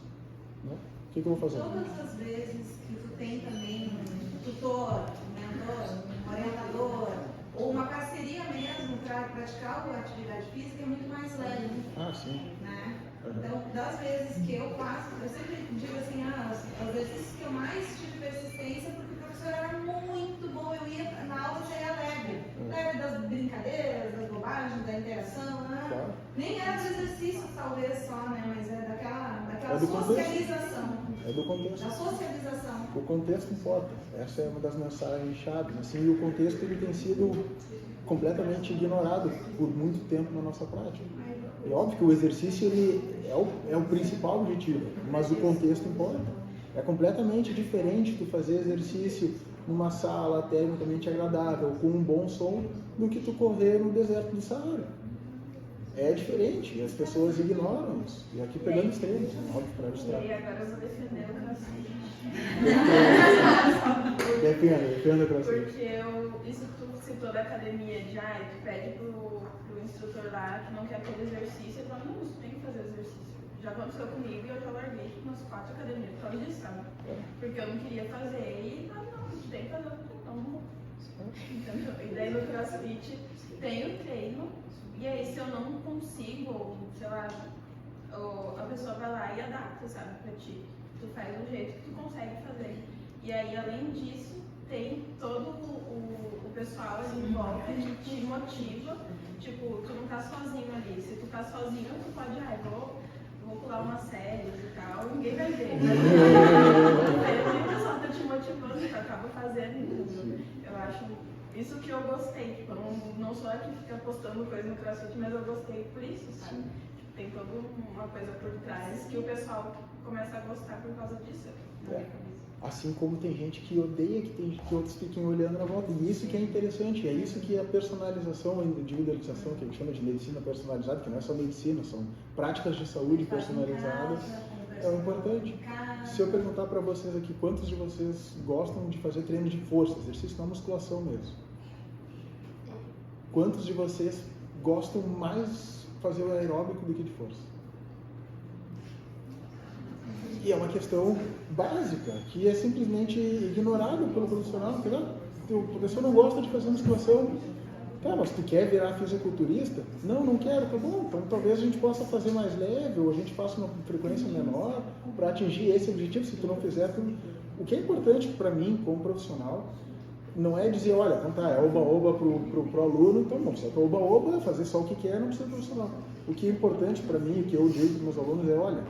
Né? O que eu vou fazer? Todas as vezes que tu tem também um tutor, um mentor, um orientador, ou uma parceria mesmo para praticar a atividade física, é muito mais leve. Sim. Né? Então, das vezes que eu faço, eu sempre digo assim, os exercícios que eu mais tive persistência, porque o professor era muito bom, eu ia na aula, seria leve das brincadeiras, das bobagens, da interação, né? Claro. Nem era do exercício talvez só, né? Mas é daquela do socialização. É do contexto. Da socialização. O contexto importa. Essa é uma das mensagens-chave. Assim, e o contexto ele tem sido completamente ignorado por muito tempo na nossa prática. É óbvio que o exercício ele é o principal objetivo, mas o contexto importa. É completamente diferente tu fazer exercício numa sala tecnicamente agradável, com um bom som, do que tu correr no deserto do Saara. É diferente, e as pessoas ignoram isso. E aqui pegando extremos, óbvio, para ilustrar. E agora eu vou defender o crossfit. Defenda o crossfit. Porque isso tu citou da academia de tu pede pro instrutor lá que não quer aquele exercício, ele fala, não, você tem que fazer exercício. Já aconteceu comigo e eu já larguei umas 4 academias por causa disso, sabe? Porque eu não queria fazer e não, a gente tem que fazer, então não. Entendeu? E daí no crossfit tem o treino, e aí se eu não consigo, sei lá, a pessoa vai lá e adapta, sabe, pra ti. Tu faz do jeito que tu consegue fazer. E aí, além disso, tem todo o pessoal ali em volta que te motiva. Tipo, tu não tá sozinho ali. Se tu tá sozinho, tu pode, vou pular umas séries e tal, ninguém vai ver. Aí o pessoal tá te motivando, tu acaba fazendo, entendeu? Eu acho isso que eu gostei. Tipo, eu não sou a que fica postando coisa no CrossFit, mas eu gostei por isso, sabe? Tipo, tem toda uma coisa por trás que o pessoal começa a gostar por causa disso. Assim como tem gente que odeia que outros fiquem olhando na volta. E isso que é interessante, é isso que é a personalização, a individualização, que a gente chama de medicina personalizada, que não é só medicina, são práticas de saúde personalizadas, é o importante. Se eu perguntar para vocês aqui, quantos de vocês gostam de fazer treino de força, exercício na musculação mesmo? Quantos de vocês gostam mais de fazer o aeróbico do que de força? E é uma questão básica, que é simplesmente ignorada pelo profissional. O professor não gosta de fazer musculação. Mas tu quer virar fisiculturista? Não quero, tá bom. Então talvez a gente possa fazer mais leve, ou a gente faça uma frequência menor para atingir esse objetivo. Se tu não fizer, o que é importante para mim, como profissional, não é dizer, olha, então tá, é oba-oba pro aluno, então não precisa oba-oba, fazer só o que quer, não precisa profissional. O que é importante para mim, o que eu digo para meus alunos é, olha,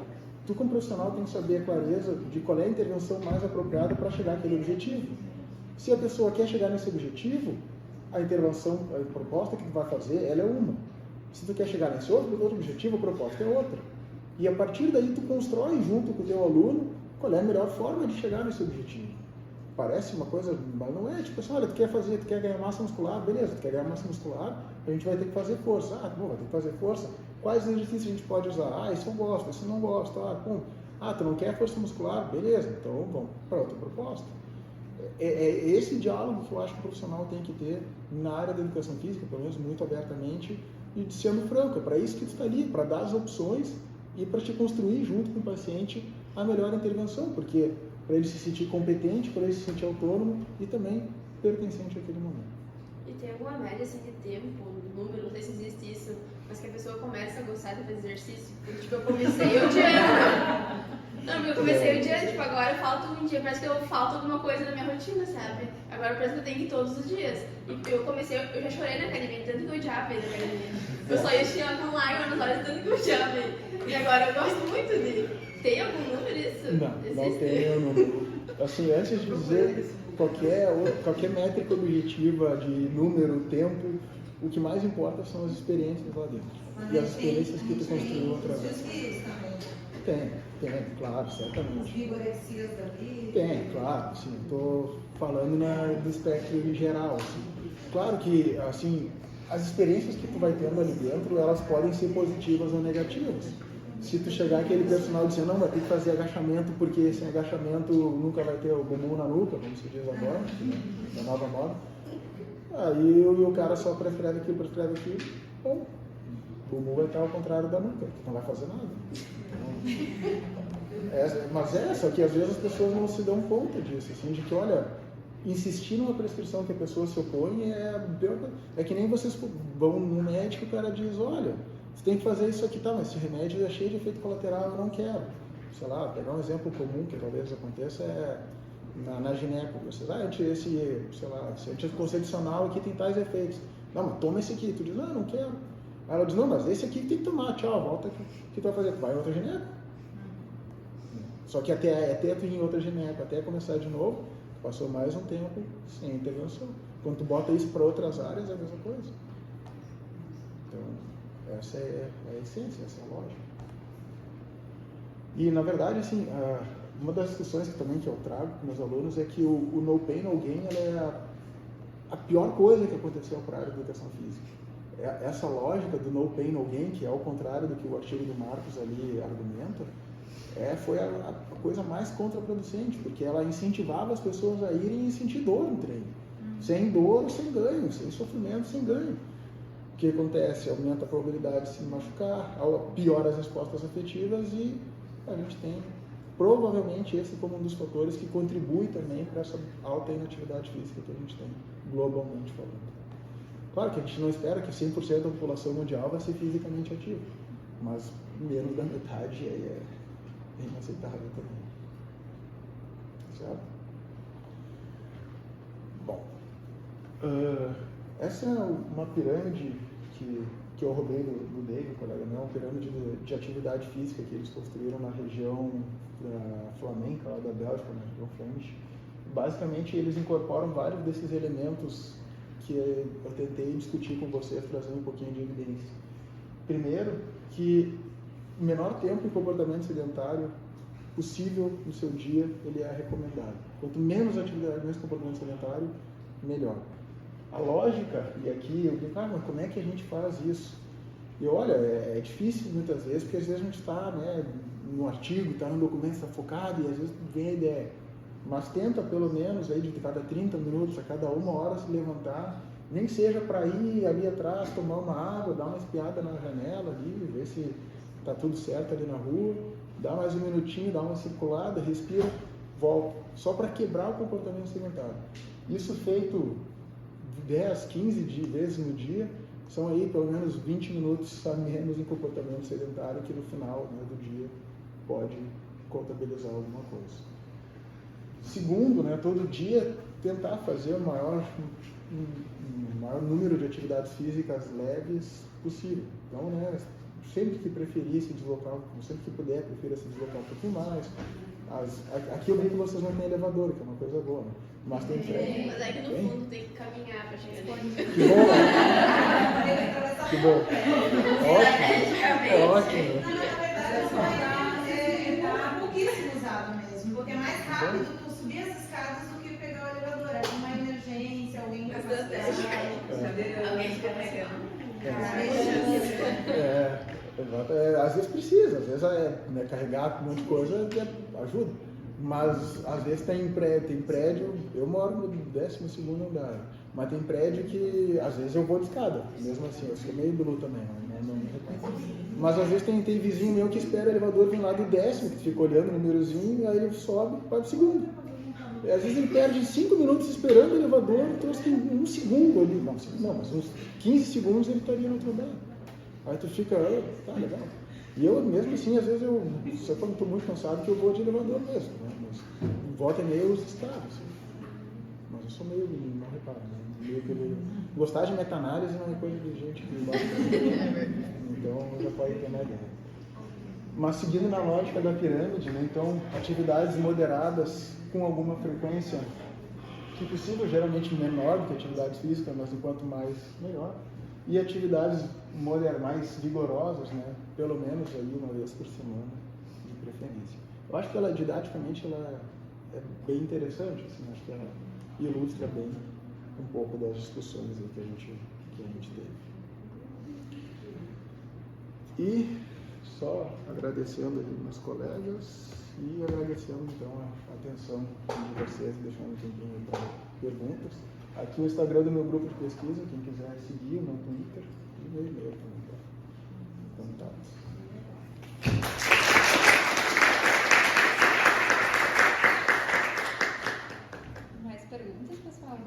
tu como profissional tem que saber a clareza de qual é a intervenção mais apropriada para chegar àquele objetivo. Se a pessoa quer chegar nesse objetivo, a intervenção, a proposta que tu vai fazer, ela é uma. Se tu quer chegar nesse outro objetivo, a proposta é outra. E a partir daí tu constrói junto com o teu aluno qual é a melhor forma de chegar nesse objetivo. parece uma coisa, mas não é, tipo assim, olha, tu quer ganhar massa muscular, beleza, tu quer ganhar massa muscular, a gente vai ter que fazer força. Ah, bom, vai ter que fazer força. Quais exercícios a gente pode usar? Ah, isso eu gosto, isso eu não gosto. Ah, bom, tu não quer força muscular? Beleza, então vamos para outra proposta. É esse diálogo que eu acho que o profissional tem que ter na área da educação física, pelo menos muito abertamente, e sendo franco, é para isso que tu está ali, para dar as opções e para te construir junto com o paciente a melhor intervenção, porque para ele se sentir competente, para ele se sentir autônomo e também pertencente àquele momento. E tem alguma média assim, de tempo, número, não sei se existe isso, mas que a pessoa começa a gostar de fazer exercício? Porque, tipo, eu comecei odiando. Não, porque eu comecei odiando, tipo, agora eu falto um dia, parece que eu falto alguma coisa na minha rotina, sabe? Agora parece que eu tenho que ir todos os dias. E eu comecei, eu já chorei na academia, tanto que eu odiava ir na academia. Eu só ia com lágrimas nos olhos, tanto que eu odiava ir. E agora eu gosto muito de... Tem algum número isso? Não tem número. Assim, antes de dizer qualquer métrica objetiva de número, tempo, o que mais importa são as experiências lá dentro. Mas e as experiências que tu construiu através. Tem, claro, certamente. As vigorexias dali. Tem, claro, sim. Estou falando do espectro em geral. Assim. Claro que, assim, as experiências que tu vai tendo ali dentro, elas podem ser positivas ou negativas. Se tu chegar aquele personal dizendo, não, vai ter que fazer agachamento porque sem agachamento nunca vai ter o bumbum na nuca, como se diz agora, da nova moda. Aí o cara só prescreve aquilo, bom, o bumbum vai estar ao contrário da nuca, que não vai fazer nada. Mas só que às vezes as pessoas não se dão conta disso, assim, de que, olha, insistir numa prescrição que a pessoa se opõe é que nem vocês vão no médico e o cara diz, olha, você tem que fazer isso aqui, tá, mas esse remédio é cheio de efeito colateral, eu não quero. Sei lá, pegar um exemplo comum que talvez aconteça é na gineco. Você vai, esse anticoncepcional aqui tem tais efeitos. Não, mas toma esse aqui. Tu diz, não quero. Aí ela diz, não, mas esse aqui tem que tomar, tchau, volta aqui. O que tu vai fazer? Tu vai em outra gineco. Só que até tu ir em outra gineco, até começar de novo, passou mais um tempo sem intervenção. Quando tu bota isso para outras áreas, é a mesma coisa. Então, essa é a essência, essa é a lógica. E, na verdade, assim, uma das discussões que eu trago com meus alunos é que o no pain, no gain, ela é a pior coisa que aconteceu para a área da educação física. Essa lógica do no pain, no gain, que é ao contrário do que o artigo do Marcos ali argumenta, foi a coisa mais contraproducente, porque ela incentivava as pessoas a irem e sentir dor no treino. Sem dor, sem ganho, sem sofrimento, sem ganho. O que acontece? Aumenta a probabilidade de se machucar, piora as respostas afetivas e a gente tem provavelmente esse como um dos fatores que contribui também para essa alta inatividade física que a gente tem, globalmente falando. Claro que a gente não espera que 100% da população mundial vai ser fisicamente ativa, mas menos da metade é inaceitável também. Certo? Bom, essa é uma pirâmide que eu roubei do Dave, colega meu, uma pirâmide de atividade física que eles construíram na região da Flamenca, lá da Bélgica, na região Flemish. Basicamente, eles incorporam vários desses elementos que eu tentei discutir com vocês, trazendo um pouquinho de evidência. Primeiro, que o menor tempo em comportamento sedentário possível no seu dia, ele é recomendado. Quanto menos atividade, menos comportamento sedentário, melhor. A lógica, e aqui eu digo, mas como é que a gente faz isso? E olha, é difícil muitas vezes, porque às vezes a gente está no artigo, está no documento, está focado, e às vezes vem a ideia. Mas tenta pelo menos aí de cada 30 minutos, a cada 1 hora se levantar, nem seja para ir ali atrás, tomar uma água, dar uma espiada na janela ali, ver se está tudo certo ali na rua, dá mais um minutinho, dá uma circulada, respira, volta, só para quebrar o comportamento sedentário. Isso feito 10, 15 vezes no dia, são aí pelo menos 20 minutos a menos em comportamento sedentário que no final do dia pode contabilizar alguma coisa. Segundo, todo dia tentar fazer o maior número de atividades físicas leves possível. Então, sempre que preferir se deslocar, sempre que puder, prefira se deslocar um pouquinho mais. Aqui eu vi que vocês não têm elevador, que é uma coisa boa, mas tem trem. Mas é que no fundo tem que caminhar para chegar nele. Que bom! Que bom! Ótimo! Na verdade, está pouquíssimo usado mesmo, porque é mais rápido tu subir as escadas do que pegar Alguém fica pegando. Às vezes precisa, às vezes carregar um monte de coisa ajuda. Mas às vezes tem prédio, eu moro no 12º andar, mas tem prédio que às vezes eu vou de escada, mesmo assim, eu sou meio bilu também, não me reconheço. Mas às vezes tem vizinho meu que espera o elevador vir lá do 10º, que fica olhando o númerozinho, aí ele sobe e vai pro 2º. E às vezes ele perde 5 minutos esperando o elevador, trouxe que em 1 segundo ali, não, mas uns 15 segundos ele estaria no outro andar. Aí tu fica, tá legal. E eu mesmo assim, às vezes se eu estou muito cansado, que eu vou de elevador mesmo, né? Mas volta e meia eu uso escada, assim. Mas eu sou meio, não reparo, né? Gostar de meta-análise não é coisa de gente que gosta. Então já pode ter uma ideia. Mas seguindo na lógica da pirâmide, né? Então atividades moderadas com alguma frequência, se possível, geralmente menor do que atividades físicas, mas enquanto mais, melhor. E atividades mais vigorosas, né? Pelo menos aí uma vez por semana, de preferência. Eu acho que ela, didaticamente, ela é bem interessante, assim, acho que ela ilustra bem um pouco das discussões aí que a gente teve. E só agradecendo aí meus colegas e agradecendo então a atenção de vocês, deixando um tempinho para perguntas. Aqui o Instagram do meu grupo de pesquisa, quem quiser seguir, o meu Twitter e o meu e-mail também, tá? Contatos. Mais perguntas, pessoal?